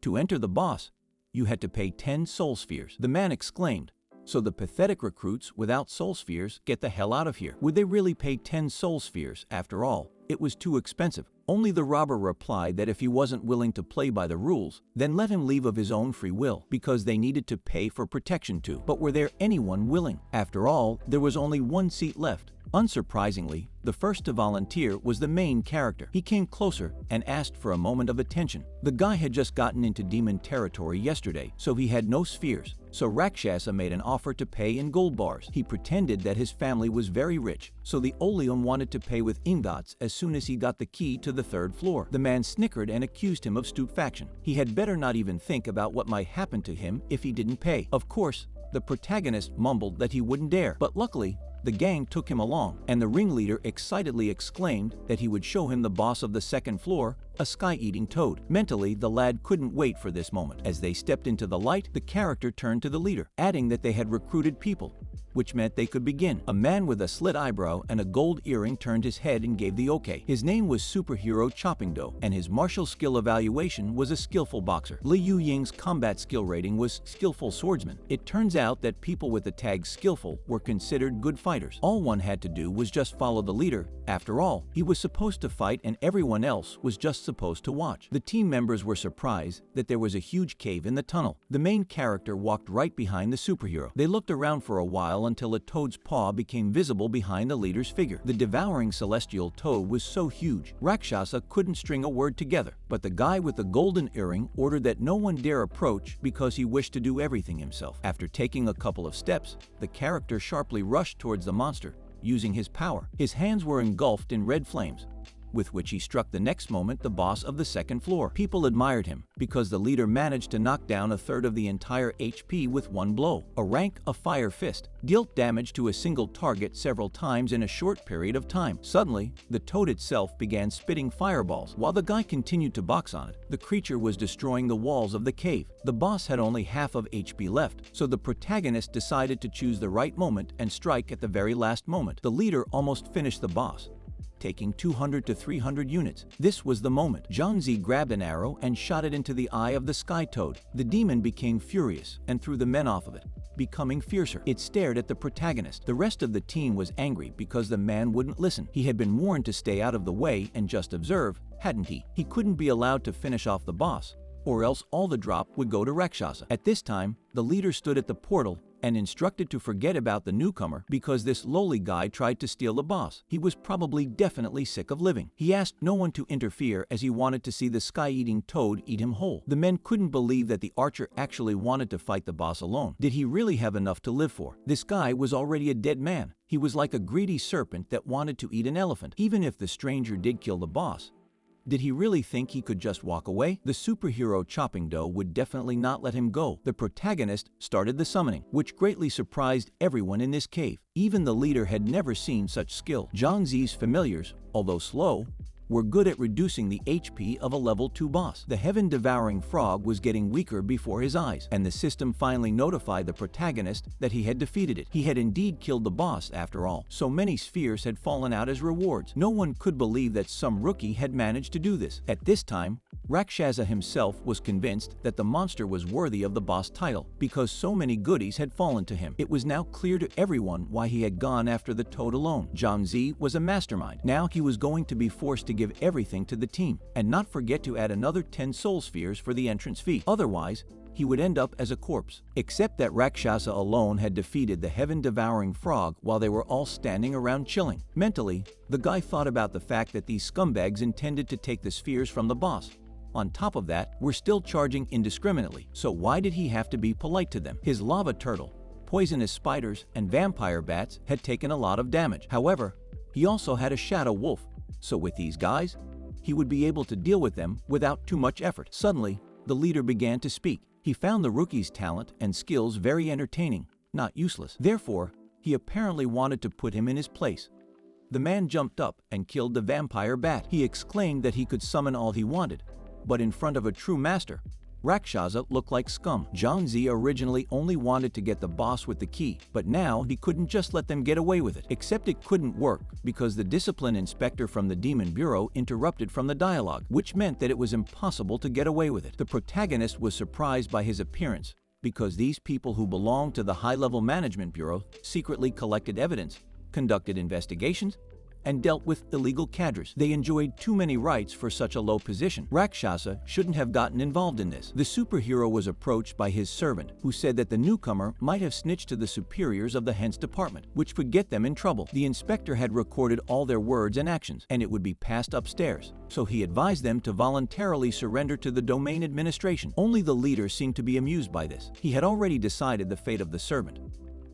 To enter the boss, you had to pay 10 soul spheres. The man exclaimed, "So the pathetic recruits without soul spheres get the hell out of here." Would they really pay 10 soul spheres? After all, it was too expensive. Only the robber replied that if he wasn't willing to play by the rules, then let him leave of his own free will, because they needed to pay for protection too. But were there anyone willing? After all, there was only 1 seat left. Unsurprisingly, the The first to volunteer was the main character. He came closer and asked for a moment of attention. The guy had just gotten into demon territory yesterday, so he had no spheres. So Rakshasa made an offer to pay in gold bars. He pretended that his family was very rich, so the Oleum wanted to pay with ingots as soon as he got the key to the 3rd floor. The man snickered and accused him of stupefaction. He had better not even think about what might happen to him if he didn't pay. Of course, the protagonist mumbled that he wouldn't dare, but luckily, the gang took him along, and the ringleader excitedly exclaimed that he would show him the boss of the 2nd floor, a sky-eating toad. Mentally, the lad couldn't wait for this moment. As they stepped into the light, the character turned to the leader, adding that they had recruited people, which meant they could begin. A man with a slit eyebrow and a gold earring turned his head and gave the okay. His name was Superhero Chopping Dough, and his martial skill evaluation was a skillful boxer. Li Yu Ying's combat skill rating was skillful swordsman. It turns out that people with the tag skillful were considered good fighters. All one had to do was just follow the leader. After all, he was supposed to fight and everyone else was just supposed to watch. The team members were surprised that there was a huge cave in the tunnel. The main character walked right behind the superhero. They looked around for a while until a toad's paw became visible behind the leader's figure. The devouring celestial toad was so huge, Rakshasa couldn't string a word together. But the guy with the golden earring ordered that no one dare approach because he wished to do everything himself. After taking a couple of steps, the character sharply rushed towards the monster, using his power. His hands were engulfed in red flames, with which he struck the next moment the boss of the 2nd floor. People admired him because the leader managed to knock down a third of the entire HP with one blow. A fire fist, dealt damage to a single target several times in a short period of time. Suddenly, the toad itself began spitting fireballs. While the guy continued to box on it, the creature was destroying the walls of the cave. The boss had only half of HP left, so the protagonist decided to choose the right moment and strike at the very last moment. The leader almost finished the boss, taking 200 to 300 units. This was the moment. Zhangzi grabbed an arrow and shot it into the eye of the sky toad. The demon became furious and threw the men off of it, becoming fiercer. It stared at the protagonist. The rest of the team was angry because the man wouldn't listen. He had been warned to stay out of the way and just observe, hadn't he? He couldn't be allowed to finish off the boss, or else all the drop would go to Rakshasa. At this time, the leader stood at the portal and instructed to forget about the newcomer because this lowly guy tried to steal the boss. He was probably definitely sick of living. He asked no one to interfere as he wanted to see the sky-eating toad eat him whole. The men couldn't believe that the archer actually wanted to fight the boss alone. Did he really have enough to live for? This guy was already a dead man. He was like a greedy serpent that wanted to eat an elephant. Even if the stranger did kill the boss, did he really think he could just walk away? The superhero Chopping Dough would definitely not let him go. The protagonist started the summoning, which greatly surprised everyone in this cave. Even the leader had never seen such skill. Zhangzi's familiars, although slow, were good at reducing the HP of a level 2 boss. The heaven-devouring frog was getting weaker before his eyes, and the system finally notified the protagonist that he had defeated it. He had indeed killed the boss after all. So many spheres had fallen out as rewards. No one could believe that some rookie had managed to do this. At this time, Rakshasa himself was convinced that the monster was worthy of the boss title because so many goodies had fallen to him. It was now clear to everyone why he had gone after the toad alone. Zhangzi was a mastermind. Now he was going to be forced to give everything to the team and not forget to add another 10 soul spheres for the entrance fee. Otherwise, he would end up as a corpse. Except that Rakshasa alone had defeated the heaven-devouring frog while they were all standing around chilling. Mentally, the guy thought about the fact that these scumbags intended to take the spheres from the boss. On top of that, we're still charging indiscriminately, so why did he have to be polite to them? His lava turtle, poisonous spiders, and vampire bats had taken a lot of damage. However, he also had a shadow wolf, so with these guys, he would be able to deal with them without too much effort. Suddenly, the leader began to speak. He found the rookie's talent and skills very entertaining, not useless. Therefore, he apparently wanted to put him in his place. The man jumped up and killed the vampire bat. He exclaimed that he could summon all he wanted, but in front of a true master, Rakshasa looked like scum. Zhangzi originally only wanted to get the boss with the key, but now he couldn't just let them get away with it. Except it couldn't work because the discipline inspector from the Demon Bureau interrupted from the dialogue, which meant that it was impossible to get away with it. The protagonist was surprised by his appearance because these people who belonged to the high-level management bureau secretly collected evidence, conducted investigations, and dealt with illegal cadres. They enjoyed too many rights for such a low position. Rakshasa shouldn't have gotten involved in this. The superhero was approached by his servant, who said that the newcomer might have snitched to the superiors of the Hence department, which could get them in trouble. The inspector had recorded all their words and actions, and it would be passed upstairs. So he advised them to voluntarily surrender to the domain administration. Only the leader seemed to be amused by this. He had already decided the fate of the servant.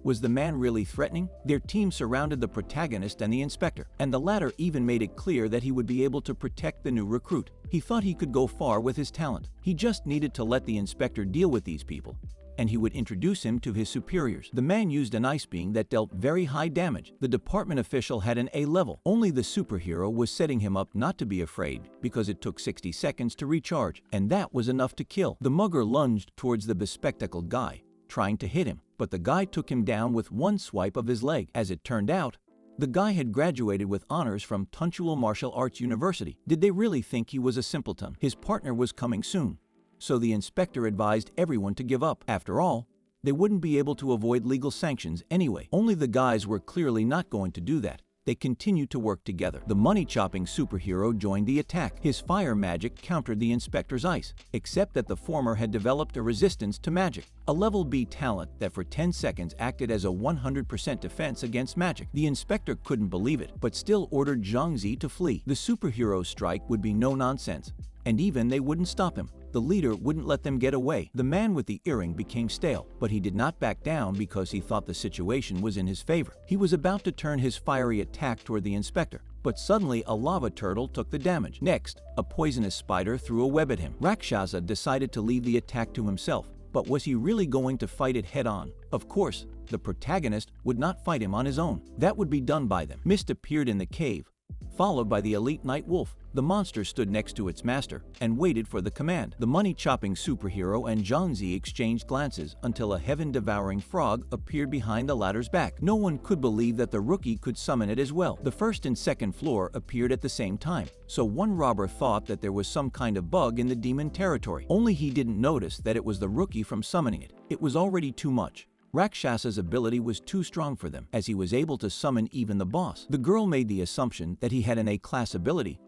Was the man really threatening? Their team surrounded the protagonist and the inspector, and the latter even made it clear that he would be able to protect the new recruit. He thought he could go far with his talent. He just needed to let the inspector deal with these people, and he would introduce him to his superiors. The man used an ice beam that dealt very high damage. The department official had an A level. Only the superhero was setting him up not to be afraid, because it took 60 seconds to recharge, and that was enough to kill. The mugger lunged towards the bespectacled guy, trying to hit him, but the guy took him down with one swipe of his leg. As it turned out, the guy had graduated with honors from Tunchual Martial Arts University. Did they really think he was a simpleton? His partner was coming soon, so the inspector advised everyone to give up. After all, they wouldn't be able to avoid legal sanctions anyway. Only the guys were clearly not going to do that. They continued to work together. The money-chopping superhero joined the attack. His fire magic countered the inspector's ice, except that the former had developed a resistance to magic, a level B talent that for 10 seconds acted as a 100% defense against magic. The inspector couldn't believe it, but still ordered Zhangzi to flee. The superhero's strike would be no nonsense, and even they wouldn't stop him. The leader wouldn't let them get away. The man with the earring became stale, but he did not back down because he thought the situation was in his favor. He was about to turn his fiery attack toward the inspector, but suddenly a lava turtle took the damage. Next, a poisonous spider threw a web at him. Rakshasa decided to leave the attack to himself, but was he really going to fight it head-on? Of course, the protagonist would not fight him on his own. That would be done by them. Mist appeared in the cave, followed by the elite night wolf. The monster stood next to its master and waited for the command. The money-chopping superhero and Zhangzi exchanged glances until a heaven-devouring frog appeared behind the latter's back. No one could believe that the rookie could summon it as well. The first and second floor appeared at the same time, so one robber thought that there was some kind of bug in the demon territory. Only he didn't notice that it was the rookie from summoning it. It was already too much. Rakshasa's ability was too strong for them, as he was able to summon even the boss. The girl made the assumption that he had an A-class ability.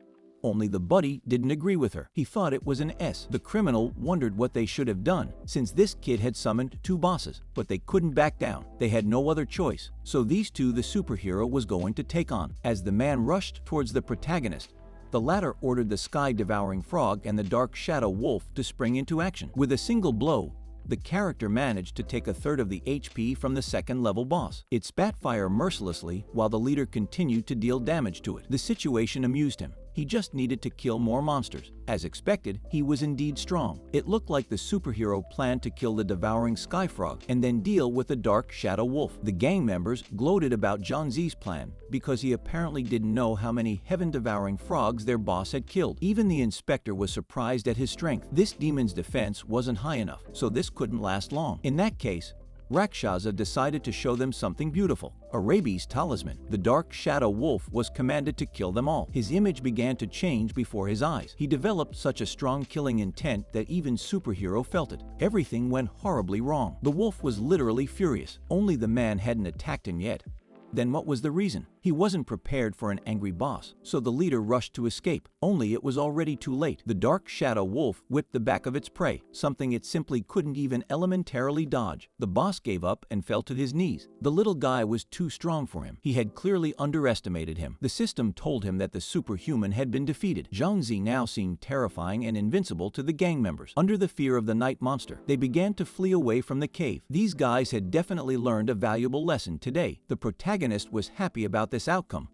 Only the buddy didn't agree with her. He thought it was an S. The criminal wondered what they should have done, since this kid had summoned two bosses, but they couldn't back down. They had no other choice, so these two the superhero was going to take on. As the man rushed towards the protagonist, the latter ordered the sky-devouring frog and the dark shadow wolf to spring into action. With a single blow, the character managed to take a third of the HP from the second-level boss. It spat fire mercilessly while the leader continued to deal damage to it. The situation amused him. He just needed to kill more monsters. As expected, he was indeed strong. It looked like the superhero planned to kill the devouring sky frog and then deal with the dark shadow wolf. The gang members gloated about Zhangzi's plan because he apparently didn't know how many heaven-devouring frogs their boss had killed. Even the inspector was surprised at his strength. This demon's defense wasn't high enough, so this couldn't last long. In that case, Rakshasa decided to show them something beautiful, a rabies talisman. The dark shadow wolf was commanded to kill them all. His image began to change before his eyes. He developed such a strong killing intent that even superhero felt it. Everything went horribly wrong. The wolf was literally furious. Only the man hadn't attacked him yet. Then what was the reason? He wasn't prepared for an angry boss, so the leader rushed to escape. Only it was already too late. The dark shadow wolf whipped the back of its prey, something it simply couldn't even elementarily dodge. The boss gave up and fell to his knees. The little guy was too strong for him. He had clearly underestimated him. The system told him that the superhuman had been defeated. Zhangzi now seemed terrifying and invincible to the gang members. Under the fear of the night monster, they began to flee away from the cave. These guys had definitely learned a valuable lesson today. The protagonist was happy about this outcome.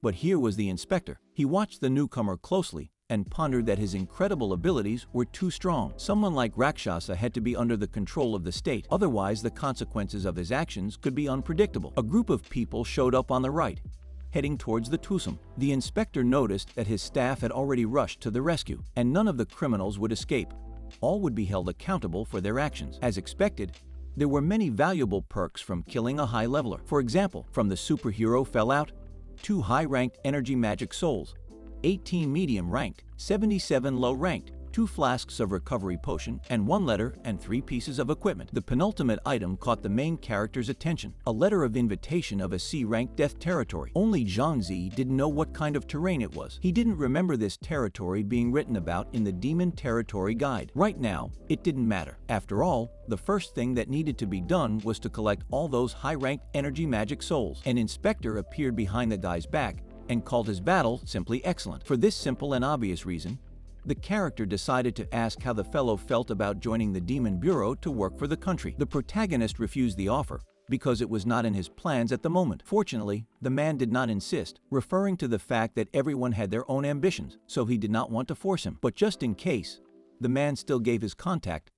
But here was the inspector. He watched the newcomer closely and pondered that his incredible abilities were too strong. Someone like Rakshasa had to be under the control of the state, otherwise the consequences of his actions could be unpredictable. A group of people showed up on the right, heading towards the twosome. The inspector noticed that his staff had already rushed to the rescue, and none of the criminals would escape. All would be held accountable for their actions. As expected, there were many valuable perks from killing a high leveler. For example, from the superhero fell out 2 high-ranked energy magic souls, 18 medium-ranked, 77 low-ranked, 2 flasks of recovery potion, and 1 letter and 3 pieces of equipment. The penultimate item caught the main character's attention, a letter of invitation of a C-rank death territory. Only Zhang Zi didn't know what kind of terrain it was. He didn't remember this territory being written about in the Demon Territory Guide. Right now, it didn't matter. After all, the first thing that needed to be done was to collect all those high-ranked energy magic souls. An inspector appeared behind the guy's back and called his battle simply excellent. For this simple and obvious reason, the character decided to ask how the fellow felt about joining the Demon Bureau to work for the country. The protagonist refused the offer because it was not in his plans at the moment. Fortunately, the man did not insist, referring to the fact that everyone had their own ambitions, so he did not want to force him. But just in case, the man still gave his contact,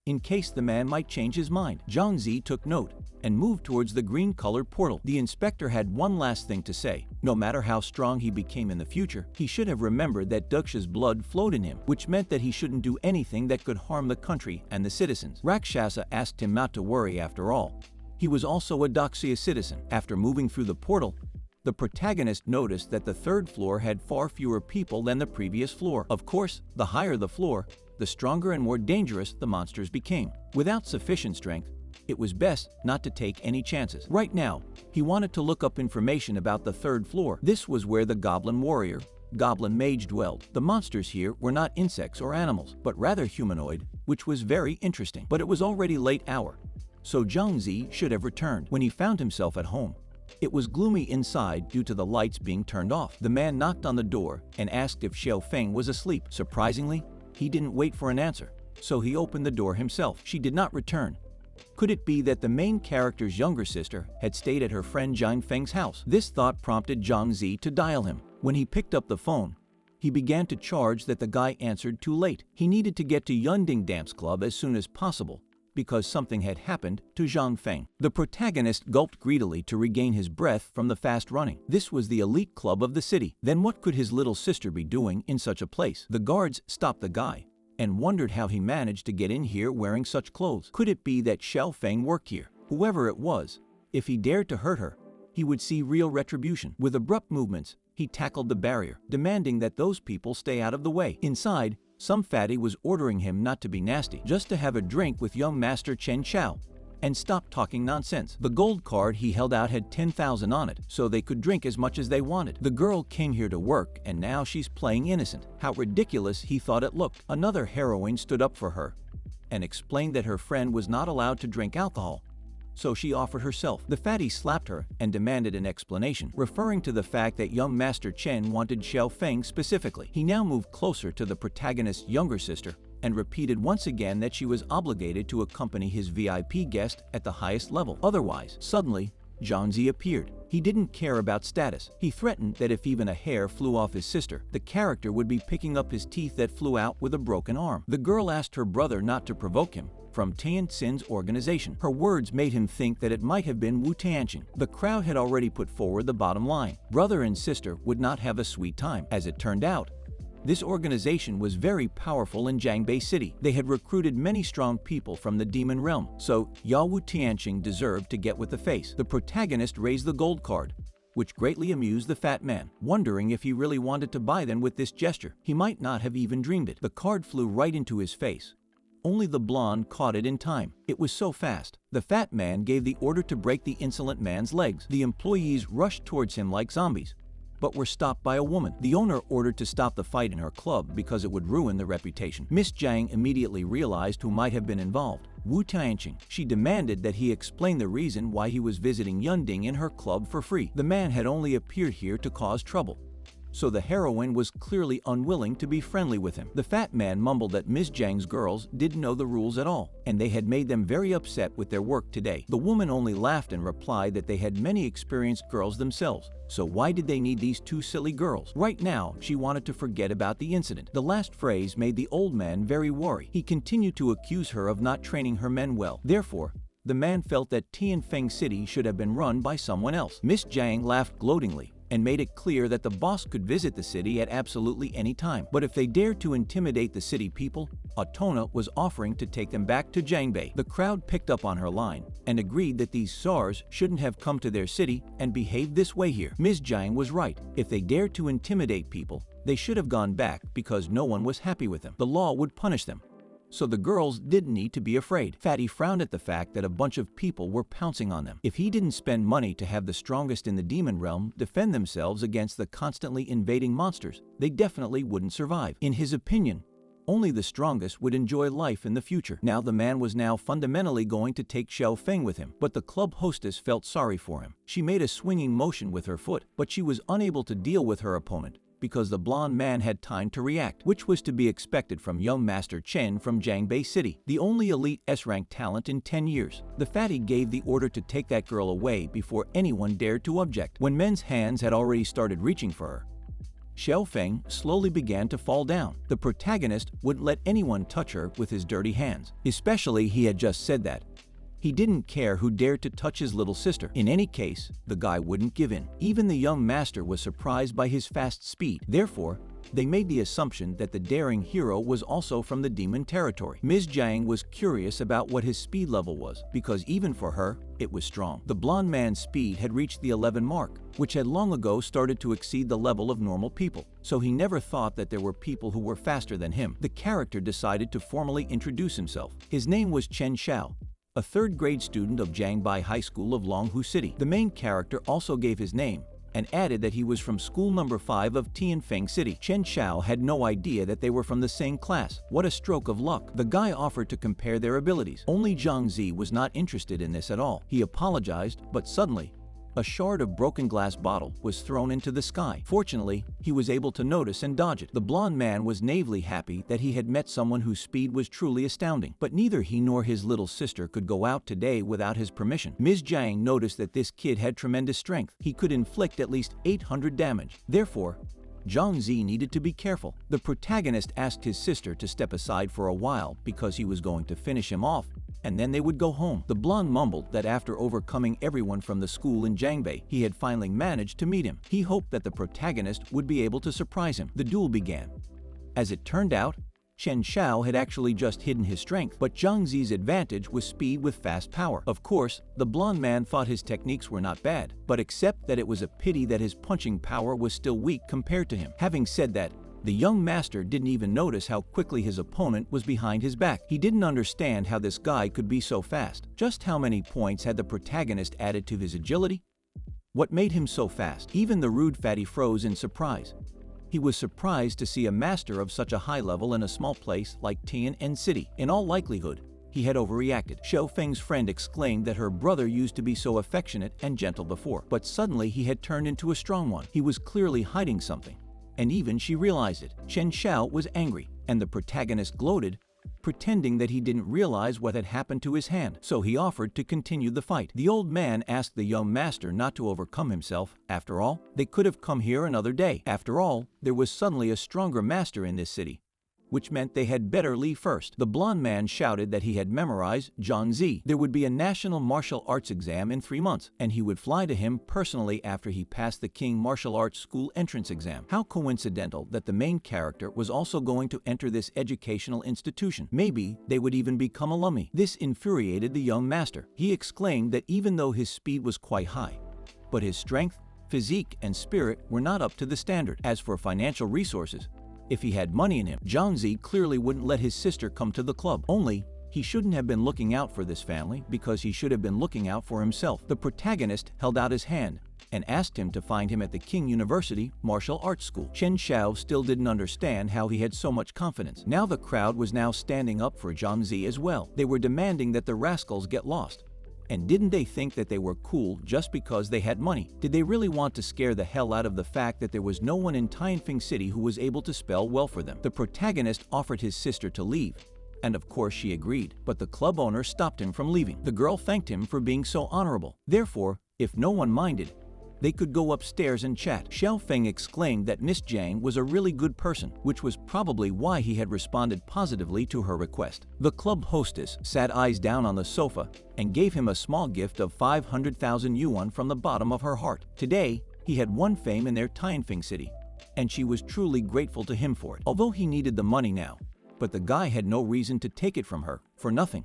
in case the man might change his mind. Zhang Zi took note and moved towards the green-colored portal. The inspector had one last thing to say. No matter how strong he became in the future, he should have remembered that Daksha's blood flowed in him, which meant that he shouldn't do anything that could harm the country and the citizens. Rakshasa asked him not to worry after all. He was also a Daksha citizen. After moving through the portal, the protagonist noticed that the 3rd floor had far fewer people than the previous floor. Of course, the higher the floor, the stronger and more dangerous the monsters became. Without sufficient strength, it was best not to take any chances. Right now, he wanted to look up information about the 3rd floor. This was where the Goblin Warrior, Goblin Mage dwelled. The monsters here were not insects or animals, but rather humanoid, which was very interesting. But it was already late hour, so Zhang Zi should have returned. When he found himself at home, it was gloomy inside due to the lights being turned off. The man knocked on the door and asked if Xiao Feng was asleep. Surprisingly, he didn't wait for an answer, so he opened the door himself. She did not return. Could it be that the main character's younger sister had stayed at her friend Zhang Feng's house? This thought prompted Zhang Zi to dial him. When he picked up the phone, he began to charge that the guy answered too late. He needed to get to Yunding Dance Club as soon as possible, because something had happened to Zhang Feng. The protagonist gulped greedily to regain his breath from the fast running. This was the elite club of the city. Then what could his little sister be doing in such a place? The guards stopped the guy and wondered how he managed to get in here wearing such clothes. Could it be that Xiao Feng worked here? Whoever it was, if he dared to hurt her, he would see real retribution. With abrupt movements, he tackled the barrier, demanding that those people stay out of the way. Inside, some fatty was ordering him not to be nasty, just to have a drink with young Master Chen Xiao and stop talking nonsense. The gold card he held out had 10,000 on it, so they could drink as much as they wanted. The girl came here to work, and now she's playing innocent. How ridiculous he thought it looked. Another heroine stood up for her and explained that her friend was not allowed to drink alcohol, so she offered herself. The fatty slapped her and demanded an explanation, referring to the fact that young Master Chen wanted Xiao Feng specifically. He now moved closer to the protagonist's younger sister and repeated once again that she was obligated to accompany his VIP guest at the highest level. Otherwise, suddenly, Zhang Zi appeared. He didn't care about status. He threatened that if even a hair flew off his sister, the character would be picking up his teeth that flew out with a broken arm. The girl asked her brother not to provoke him, from Tian Xin's organization. Her words made him think that it might have been Wu Tianqing. The crowd had already put forward the bottom line. Brother and sister would not have a sweet time. As it turned out, this organization was very powerful in Jiangbei City. They had recruited many strong people from the demon realm, so Yao Wu Tianqing deserved to get with the face. The protagonist raised the gold card, which greatly amused the fat man, wondering if he really wanted to buy them with this gesture. He might not have even dreamed it. The card flew right into his face. Only the blonde caught it in time. It was so fast. The fat man gave the order to break the insolent man's legs. The employees rushed towards him like zombies, but were stopped by a woman. The owner ordered to stop the fight in her club because it would ruin the reputation. Miss Jiang immediately realized who might have been involved. Wu Tianqing. She demanded that he explain the reason why he was visiting Yunding in her club for free. The man had only appeared here to cause trouble, so the heroine was clearly unwilling to be friendly with him. The fat man mumbled that Miss Jiang's girls didn't know the rules at all, and they had made them very upset with their work today. The woman only laughed and replied that they had many experienced girls themselves, so why did they need these 2 silly girls? Right now, she wanted to forget about the incident. The last phrase made the old man very worried. He continued to accuse her of not training her men well. Therefore, the man felt that Tianfeng City should have been run by someone else. Miss Jiang laughed gloatingly and made it clear that the boss could visit the city at absolutely any time. But if they dared to intimidate the city people, Atona was offering to take them back to Jiangbei. The crowd picked up on her line and agreed that these SARS shouldn't have come to their city and behaved this way here. Ms. Jiang was right. If they dared to intimidate people, They should have gone back because no one was happy with them. The law would punish them. So the girls didn't need to be afraid. Fatty frowned at the fact that a bunch of people were pouncing on them. If he didn't spend money to have the strongest in the demon realm defend themselves against the constantly invading monsters, they definitely wouldn't survive. In his opinion, only the strongest would enjoy life in the future. Now the man was now fundamentally going to take Xiao Feng with him, but the club hostess felt sorry for him. She made a swinging motion with her foot, but she was unable to deal with her opponent because the blonde man had time to react, which was to be expected from young Master Chen from Jiangbei City, the only elite S-rank talent in 10 years. The fatty gave the order to take that girl away before anyone dared to object. When men's hands had already started reaching for her, Xiao Feng slowly began to fall down. The protagonist wouldn't let anyone touch her with his dirty hands. Especially he had just said that. He didn't care who dared to touch his little sister. In any case, the guy wouldn't give in. Even the young master was surprised by his fast speed. Therefore, they made the assumption that the daring hero was also from the demon territory. Ms. Jiang was curious about what his speed level was, because even for her, it was strong. The blonde man's speed had reached the 11 mark, which had long ago started to exceed the level of normal people. So he never thought that there were people who were faster than him. The character decided to formally introduce himself. His name was Chen Xiao, a third-grade student of Jiangbei High School of Longhu City. The main character also gave his name and added that he was from school number 5 of Tianfeng City. Chen Xiao had no idea that they were from the same class. What a stroke of luck. The guy offered to compare their abilities. Only Zhang Zi was not interested in this at all. He apologized, but suddenly, a shard of broken glass bottle was thrown into the sky. Fortunately, he was able to notice and dodge it. The blonde man was naively happy that he had met someone whose speed was truly astounding. But neither he nor his little sister could go out today without his permission. Ms. Jiang noticed that this kid had tremendous strength. He could inflict at least 800 damage. Therefore, Zhang Zi needed to be careful. The protagonist asked his sister to step aside for a while because he was going to finish him off, and then they would go home. The blonde mumbled that after overcoming everyone from the school in Jiangbei, he had finally managed to meet him. He hoped that the protagonist would be able to surprise him. The duel began. As it turned out, Chen Xiao had actually just hidden his strength, but Zhang Zi's advantage was speed with fast power. Of course, the blonde man thought his techniques were not bad, but except that it was a pity that his punching power was still weak compared to him. Having said that, the young master didn't even notice how quickly his opponent was behind his back. He didn't understand how this guy could be so fast. Just how many points had the protagonist added to his agility? What made him so fast? Even the rude fatty froze in surprise. He was surprised to see a master of such a high level in a small place like Tian'an City. In all likelihood, he had overreacted. Xiao Feng's friend exclaimed that her brother used to be so affectionate and gentle before, but suddenly he had turned into a strong one. He was clearly hiding something, and even she realized it. Chen Xiao was angry, and the protagonist gloated, pretending that he didn't realize what had happened to his hand, so he offered to continue the fight. The old man asked the young master not to overcome himself. After all, they could have come here another day. After all, there was suddenly a stronger master in this city, which meant they had better leave first. The blonde man shouted that he had memorized Zhang Zi. There would be a national martial arts exam in 3 months, and he would fly to him personally after he passed the King Martial Arts School entrance exam. How coincidental that the main character was also going to enter this educational institution. Maybe they would even become alumni. This infuriated the young master. He exclaimed that even though his speed was quite high, but his strength, physique, and spirit were not up to the standard. As for financial resources, if he had money in him, Zhang Zi clearly wouldn't let his sister come to the club. Only, he shouldn't have been looking out for this family because he should have been looking out for himself. The protagonist held out his hand and asked him to find him at the King University Martial Arts School. Chen Xiao still didn't understand how he had so much confidence. Now the crowd was now standing up for Zhang Zi as well. They were demanding that the rascals get lost. And didn't they think that they were cool just because they had money? Did they really want to scare the hell out of the fact that there was no one in Tianfeng City who was able to spell well for them? The protagonist offered his sister to leave, and of course she agreed, but the club owner stopped him from leaving. The girl thanked him for being so honorable. Therefore, if no one minded, they could go upstairs and chat. Xiao Feng exclaimed that Miss Jiang was a really good person, which was probably why he had responded positively to her request. The club hostess sat eyes down on the sofa and gave him a small gift of 500,000 yuan from the bottom of her heart. Today, he had won fame in their Tianfeng City, and she was truly grateful to him for it. Although he needed the money now, but the guy had no reason to take it from her for nothing.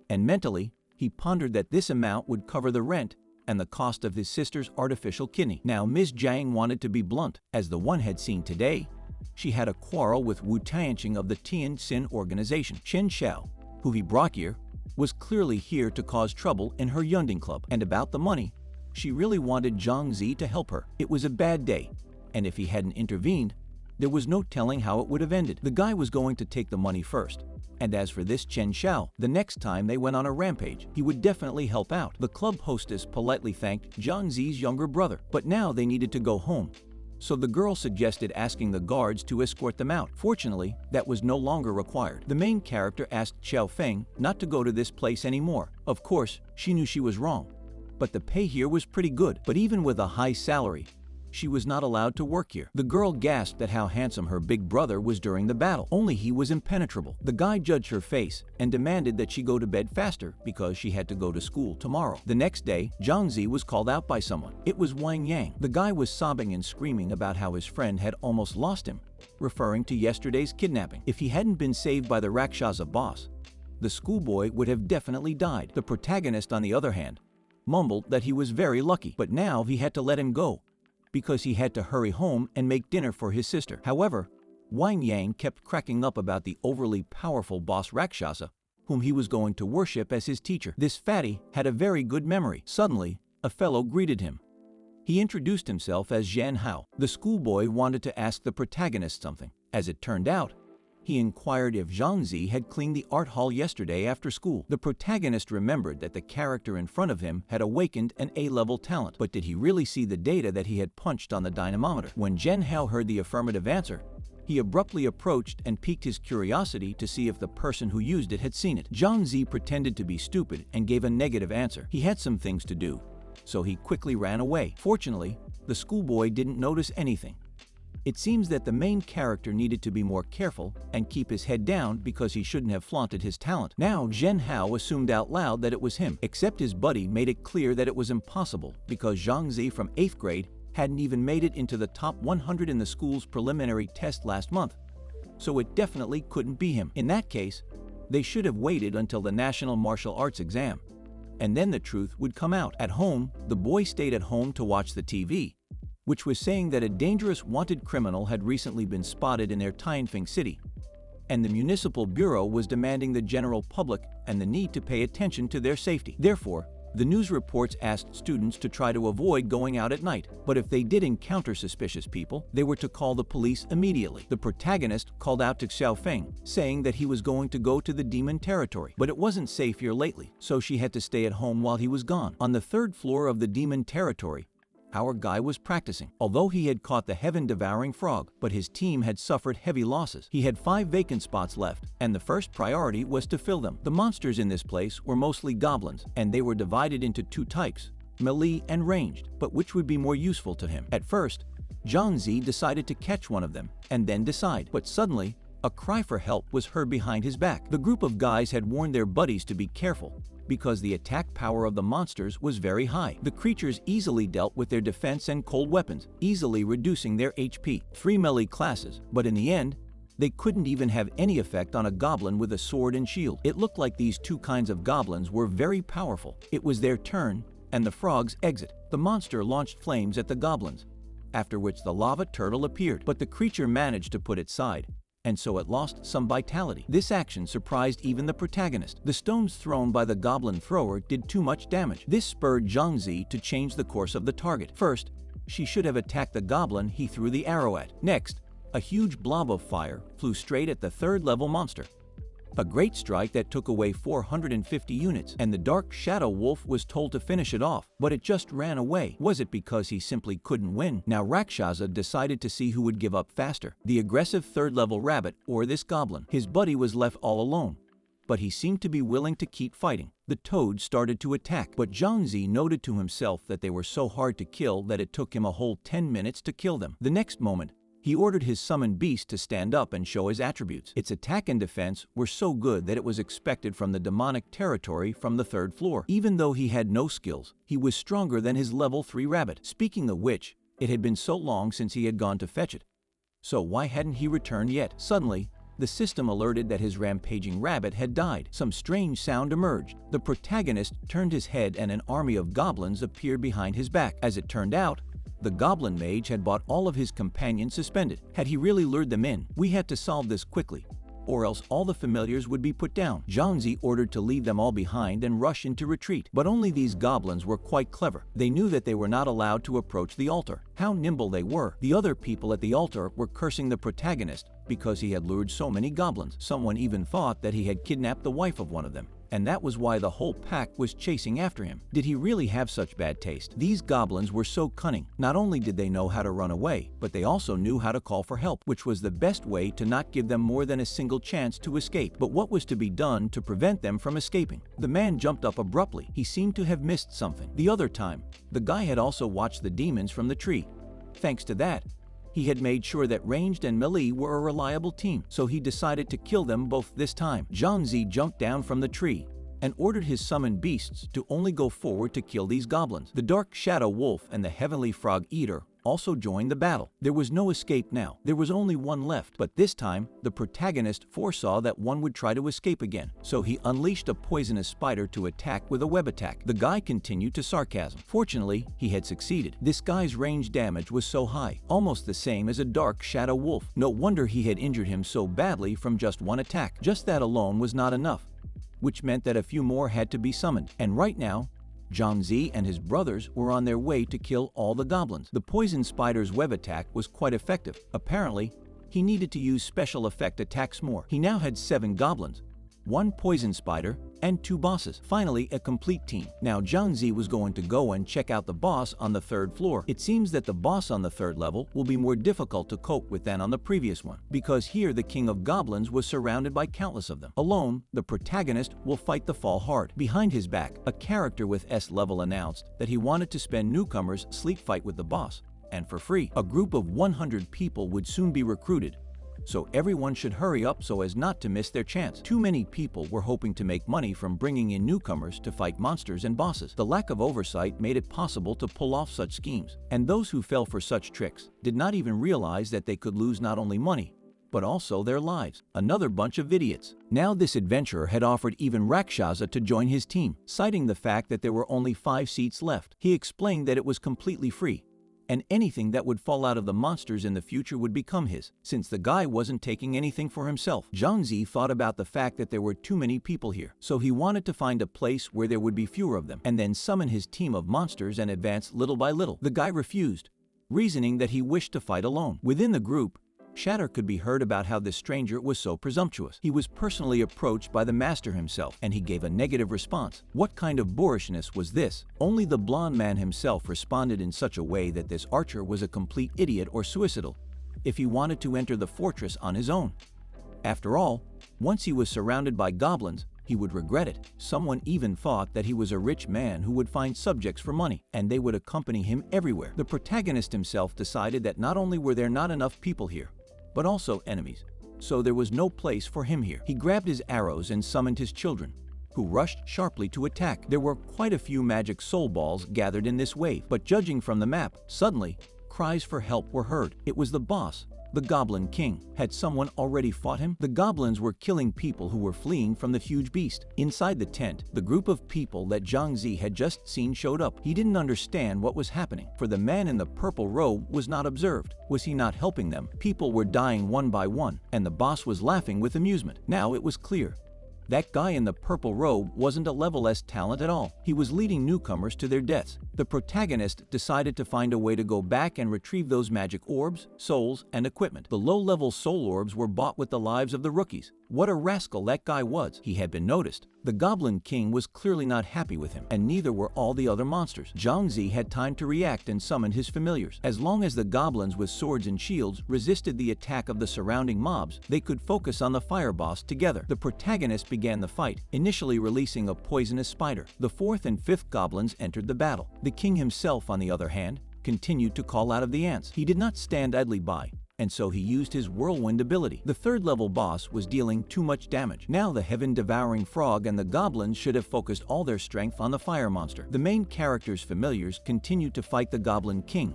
And mentally, he pondered that this amount would cover the rent and the cost of his sister's artificial kidney. Now Ms. Jiang wanted to be blunt. As the one had seen today, she had a quarrel with Wu Tianqing of the Tian Xin organization. Chen Xiao, who he brought here, was clearly here to cause trouble in her Yunding club. And about the money, she really wanted Zhang Zi to help her. It was a bad day, and if he hadn't intervened, there was no telling how it would have ended. The guy was going to take the money first. And as for this Chen Xiao, the next time they went on a rampage, he would definitely help out. The club hostess politely thanked Zhang Zi's younger brother, but now they needed to go home. So the girl suggested asking the guards to escort them out. Fortunately, that was no longer required. The main character asked Xiao Feng not to go to this place anymore. Of course, she knew she was wrong, but the pay here was pretty good. But even with a high salary, she was not allowed to work here. The girl gasped at how handsome her big brother was during the battle, only he was impenetrable. The guy judged her face and demanded that she go to bed faster because she had to go to school tomorrow. The next day, Zhang Zi was called out by someone. It was Wang Yang. The guy was sobbing and screaming about how his friend had almost lost him, referring to yesterday's kidnapping. If he hadn't been saved by the Rakshasa boss, the schoolboy would have definitely died. The protagonist, on the other hand, mumbled that he was very lucky, but now he had to let him go because he had to hurry home and make dinner for his sister. However, Wang Yang kept cracking up about the overly powerful boss Rakshasa, whom he was going to worship as his teacher. This fatty had a very good memory. Suddenly, a fellow greeted him. He introduced himself as Zhan Hao. The schoolboy wanted to ask the protagonist something. As it turned out, he inquired if Zhang Zi had cleaned the art hall yesterday after school. The protagonist remembered that the character in front of him had awakened an A-level talent, but did he really see the data that he had punched on the dynamometer? When Zhen Hao heard the affirmative answer, he abruptly approached and piqued his curiosity to see if the person who used it had seen it. Zhang Zi pretended to be stupid and gave a negative answer. He had some things to do, so he quickly ran away. Fortunately, the schoolboy didn't notice anything. It seems that the main character needed to be more careful and keep his head down because he shouldn't have flaunted his talent. Now, Zhen Hao assumed out loud that it was him, except his buddy made it clear that it was impossible because Zhang Zi from 8th grade hadn't even made it into the top 100 in the school's preliminary test last month, so it definitely couldn't be him. In that case, they should have waited until the National Martial Arts exam, and then the truth would come out. At home, the boy stayed at home to watch the TV, which was saying that a dangerous wanted criminal had recently been spotted in their Tianfeng city, and the municipal bureau was demanding the general public and the need to pay attention to their safety. Therefore, the news reports asked students to try to avoid going out at night, but if they did encounter suspicious people, they were to call the police immediately. The protagonist called out to Xiao Feng, saying that he was going to go to the demon territory, but it wasn't safe here lately, so she had to stay at home while he was gone. On the 3rd floor of the demon territory, our guy was practicing. Although he had caught the heaven-devouring frog, but his team had suffered heavy losses. He had 5 vacant spots left, and the first priority was to fill them. The monsters in this place were mostly goblins, and they were divided into 2 types, melee and ranged, but which would be more useful to him? At first, Zhang Zi decided to catch one of them, and then decide, but suddenly, a cry for help was heard behind his back. The group of guys had warned their buddies to be careful, because the attack power of the monsters was very high. The creatures easily dealt with their defense and cold weapons, easily reducing their HP. 3 melee classes, but in the end, they couldn't even have any effect on a goblin with a sword and shield. It looked like these 2 kinds of goblins were very powerful. It was their turn, and the frog's exit. The monster launched flames at the goblins, after which the lava turtle appeared, but the creature managed to put it aside, and so it lost some vitality. This action surprised even the protagonist. The stones thrown by the goblin thrower did too much damage. This spurred Zhang Zi to change the course of the target. First, she should have attacked the goblin he threw the arrow at. Next, a huge blob of fire flew straight at the 3rd level monster. A great strike that took away 450 units, and the dark shadow wolf was told to finish it off, but it just ran away. Was it because he simply couldn't win? Now Rakshasa decided to see who would give up faster, the aggressive 3rd level rabbit or this goblin. His buddy was left all alone, but he seemed to be willing to keep fighting. The toads started to attack, but Zhang Zi noted to himself that they were so hard to kill that it took him a whole 10 minutes to kill them. The next moment, he ordered his summoned beast to stand up and show his attributes. Its attack and defense were so good that it was expected from the demonic territory from the 3rd floor. Even though he had no skills, he was stronger than his level 3 rabbit. Speaking of which, it had been so long since he had gone to fetch it. So why hadn't he returned yet? Suddenly, the system alerted that his rampaging rabbit had died. Some strange sound emerged. The protagonist turned his head and an army of goblins appeared behind his back. As it turned out, The goblin mage had bought all of his companions suspended. Had he really lured them in? We had to solve this quickly, or else all the familiars would be put down. Zhangzi ordered to leave them all behind and rush into retreat. But only these goblins were quite clever. They knew that they were not allowed to approach the altar. How nimble they were! The other people at the altar were cursing the protagonist because he had lured so many goblins. Someone even thought that he had kidnapped the wife of one of them, and that was why the whole pack was chasing after him. Did he really have such bad taste? These goblins were so cunning. Not only did they know how to run away, but they also knew how to call for help, which was the best way to not give them more than a single chance to escape. But what was to be done to prevent them from escaping? The man jumped up abruptly. He seemed to have missed something. The other time, the guy had also watched the demons from the tree. Thanks to that, he had made sure that ranged and melee were a reliable team, so he decided to kill them both this time. Zhangzi jumped down from the tree and ordered his summoned beasts to only go forward to kill these goblins. The Dark Shadow Wolf and the Heavenly Frog Eater also joined the battle. There was no escape now. There was only one left, but this time, the protagonist foresaw that one would try to escape again, so he unleashed a poisonous spider to attack with a web attack. The guy continued to sarcasm. Fortunately, he had succeeded. This guy's range damage was so high, almost the same as a Dark Shadow Wolf. No wonder he had injured him so badly from just one attack. Just that alone was not enough, which meant that a few more had to be summoned. And right now, Zhangzi and his brothers were on their way to kill all the goblins. The poison spider's web attack was quite effective. Apparently, he needed to use special effect attacks more. He now had 7 goblins, 1 poison spider, and 2 bosses. Finally, a complete team. Now Zhangzi was going to go and check out the boss on the 3rd floor. It seems that the boss on the 3rd level will be more difficult to cope with than on the previous one, because here the king of goblins was surrounded by countless of them. Alone, the protagonist will fight the fall hard. Behind his back, a character with S level announced that he wanted to spend newcomers' sleep fight with the boss, and for free. A group of 100 people would soon be recruited, so everyone should hurry up so as not to miss their chance. Too many people were hoping to make money from bringing in newcomers to fight monsters and bosses. The lack of oversight made it possible to pull off such schemes, and those who fell for such tricks did not even realize that they could lose not only money, but also their lives. Another bunch of idiots. Now this adventurer had offered even Rakshasa to join his team, citing the fact that there were only 5 seats left. He explained that it was completely free, and anything that would fall out of the monsters in the future would become his, since the guy wasn't taking anything for himself. Zhangzi thought about the fact that there were too many people here, so he wanted to find a place where there would be fewer of them, and then summon his team of monsters and advance little by little. The guy refused, reasoning that he wished to fight alone. Within the group, chatter could be heard about how this stranger was so presumptuous. He was personally approached by the master himself, and he gave a negative response. What kind of boorishness was this? Only the blonde man himself responded in such a way that this archer was a complete idiot or suicidal if he wanted to enter the fortress on his own. After all, once he was surrounded by goblins, he would regret it. Someone even thought that he was a rich man who would find subjects for money, and they would accompany him everywhere. The protagonist himself decided that not only were there not enough people here, but also enemies, so there was no place for him here. He grabbed his arrows and summoned his children, who rushed sharply to attack. There were quite a few magic soul balls gathered in this wave, but judging from the map, suddenly, cries for help were heard. It was the boss, the Goblin King. Had someone already fought him? The goblins were killing people who were fleeing from the huge beast. Inside the tent, the group of people that Zhangzi had just seen showed up. He didn't understand what was happening, for the man in the purple robe was not observed. Was he not helping them? People were dying one by one, and the boss was laughing with amusement. Now it was clear. That guy in the purple robe wasn't a level S talent at all. He was leading newcomers to their deaths. The protagonist decided to find a way to go back and retrieve those magic orbs, souls, and equipment. The low-level soul orbs were bought with the lives of the rookies. What a rascal that guy was. He had been noticed. The Goblin King was clearly not happy with him, and neither were all the other monsters. Zhangzi had time to react and summon his familiars. As long as the goblins with swords and shields resisted the attack of the surrounding mobs, they could focus on the fire boss together. The protagonist began the fight, initially releasing a poisonous spider. The 4th and 5th goblins entered the battle. The king himself, on the other hand, continued to call out of the ants. He did not stand idly by, and so he used his whirlwind ability. The 3rd level boss was dealing too much damage. Now the heaven-devouring frog and the goblins should have focused all their strength on the fire monster. The main character's familiars continued to fight the Goblin King,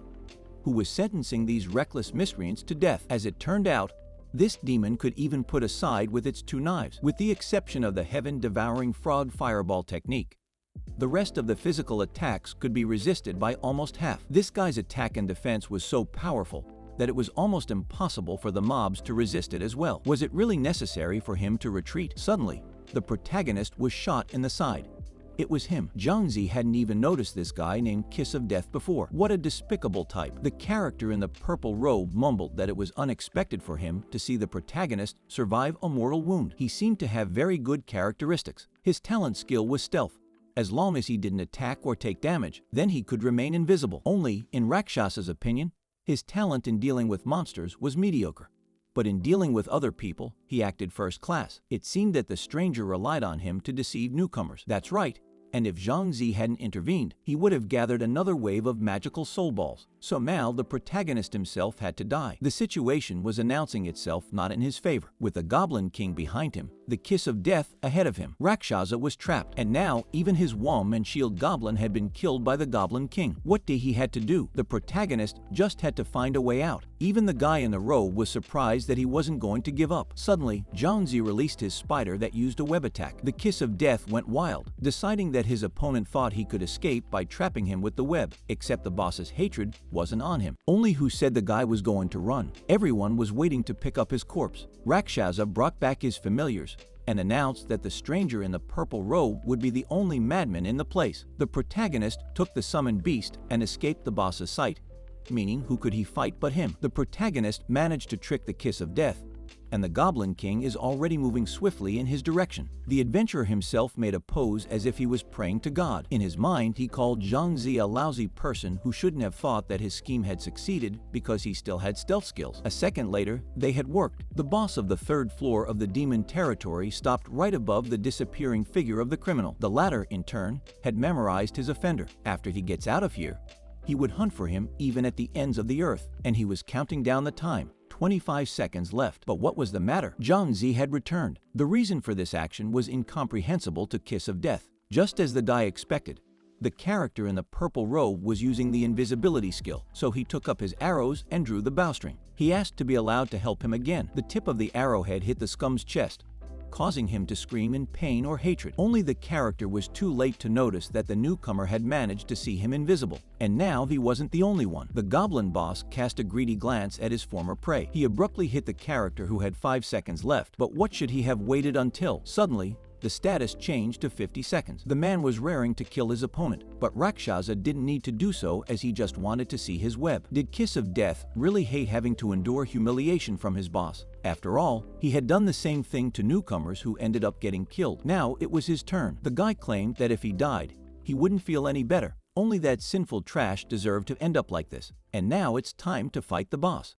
who was sentencing these reckless miscreants to death. As it turned out, this demon could even put aside with its 2 knives. With the exception of the heaven-devouring frog fireball technique, The rest of the physical attacks could be resisted by almost half. This guy's attack and defense was so powerful that it was almost impossible for the mobs to resist it as well. Was it really necessary for him to retreat? Suddenly, the protagonist was shot in the side. It was him. Zhang Zi hadn't even noticed this guy named Kiss of Death before. What a despicable type. The character in the purple robe mumbled that it was unexpected for him to see the protagonist survive a mortal wound. He seemed to have very good characteristics. His talent skill was stealth. As long as he didn't attack or take damage, then he could remain invisible. Only, in Rakshasa's opinion, his talent in dealing with monsters was mediocre. But in dealing with other people, he acted first class. It seemed that the stranger relied on him to deceive newcomers. That's right. And if Zhang Zi hadn't intervened, he would have gathered another wave of magical soul balls. So now the protagonist himself had to die. The situation was announcing itself not in his favor. With the Goblin King behind him, the Kiss of Death ahead of him, Rakshasa was trapped, and now even his Wom and Shield Goblin had been killed by the Goblin King. What did he had to do? The protagonist just had to find a way out. Even the guy in the robe was surprised that he wasn't going to give up. Suddenly, Zhang Zi released his spider that used a web attack. The Kiss of Death went wild, deciding that his opponent thought he could escape by trapping him with the web, except the boss's hatred wasn't on him. Only who said the guy was going to run? Everyone was waiting to pick up his corpse. Rakshasa brought back his familiars and announced that the stranger in the purple robe would be the only madman in the place. The protagonist took the summoned beast and escaped the boss's sight, meaning who could he fight but him? The protagonist managed to trick the Kiss of Death, and the Goblin King is already moving swiftly in his direction. The adventurer himself made a pose as if he was praying to God. In his mind, he called Zhang Zi a lousy person who shouldn't have thought that his scheme had succeeded because he still had stealth skills. A second later, they had worked. The boss of the third floor of the demon territory stopped right above the disappearing figure of the criminal. The latter, in turn, had memorized his offender. After he gets out of here, he would hunt for him even at the ends of the earth, and he was counting down the time. 25 seconds left. But what was the matter? Zhang Zi had returned. The reason for this action was incomprehensible to Kiss of Death. Just as the guy expected, the character in the purple robe was using the invisibility skill, so he took up his arrows and drew the bowstring. He asked to be allowed to help him again. The tip of the arrowhead hit the scum's chest, causing him to scream in pain or hatred. Only the character was too late to notice that the newcomer had managed to see him invisible. And now he wasn't the only one. The goblin boss cast a greedy glance at his former prey. He abruptly hit the character who had 5 seconds left. But what should he have waited until? Suddenly, the status changed to 50 seconds. The man was raring to kill his opponent, but Rakshasa didn't need to do so as he just wanted to see his web. Did Kiss of Death really hate having to endure humiliation from his boss? After all, he had done the same thing to newcomers who ended up getting killed. Now it was his turn. The guy claimed that if he died, he wouldn't feel any better. Only that sinful trash deserved to end up like this. And now it's time to fight the boss.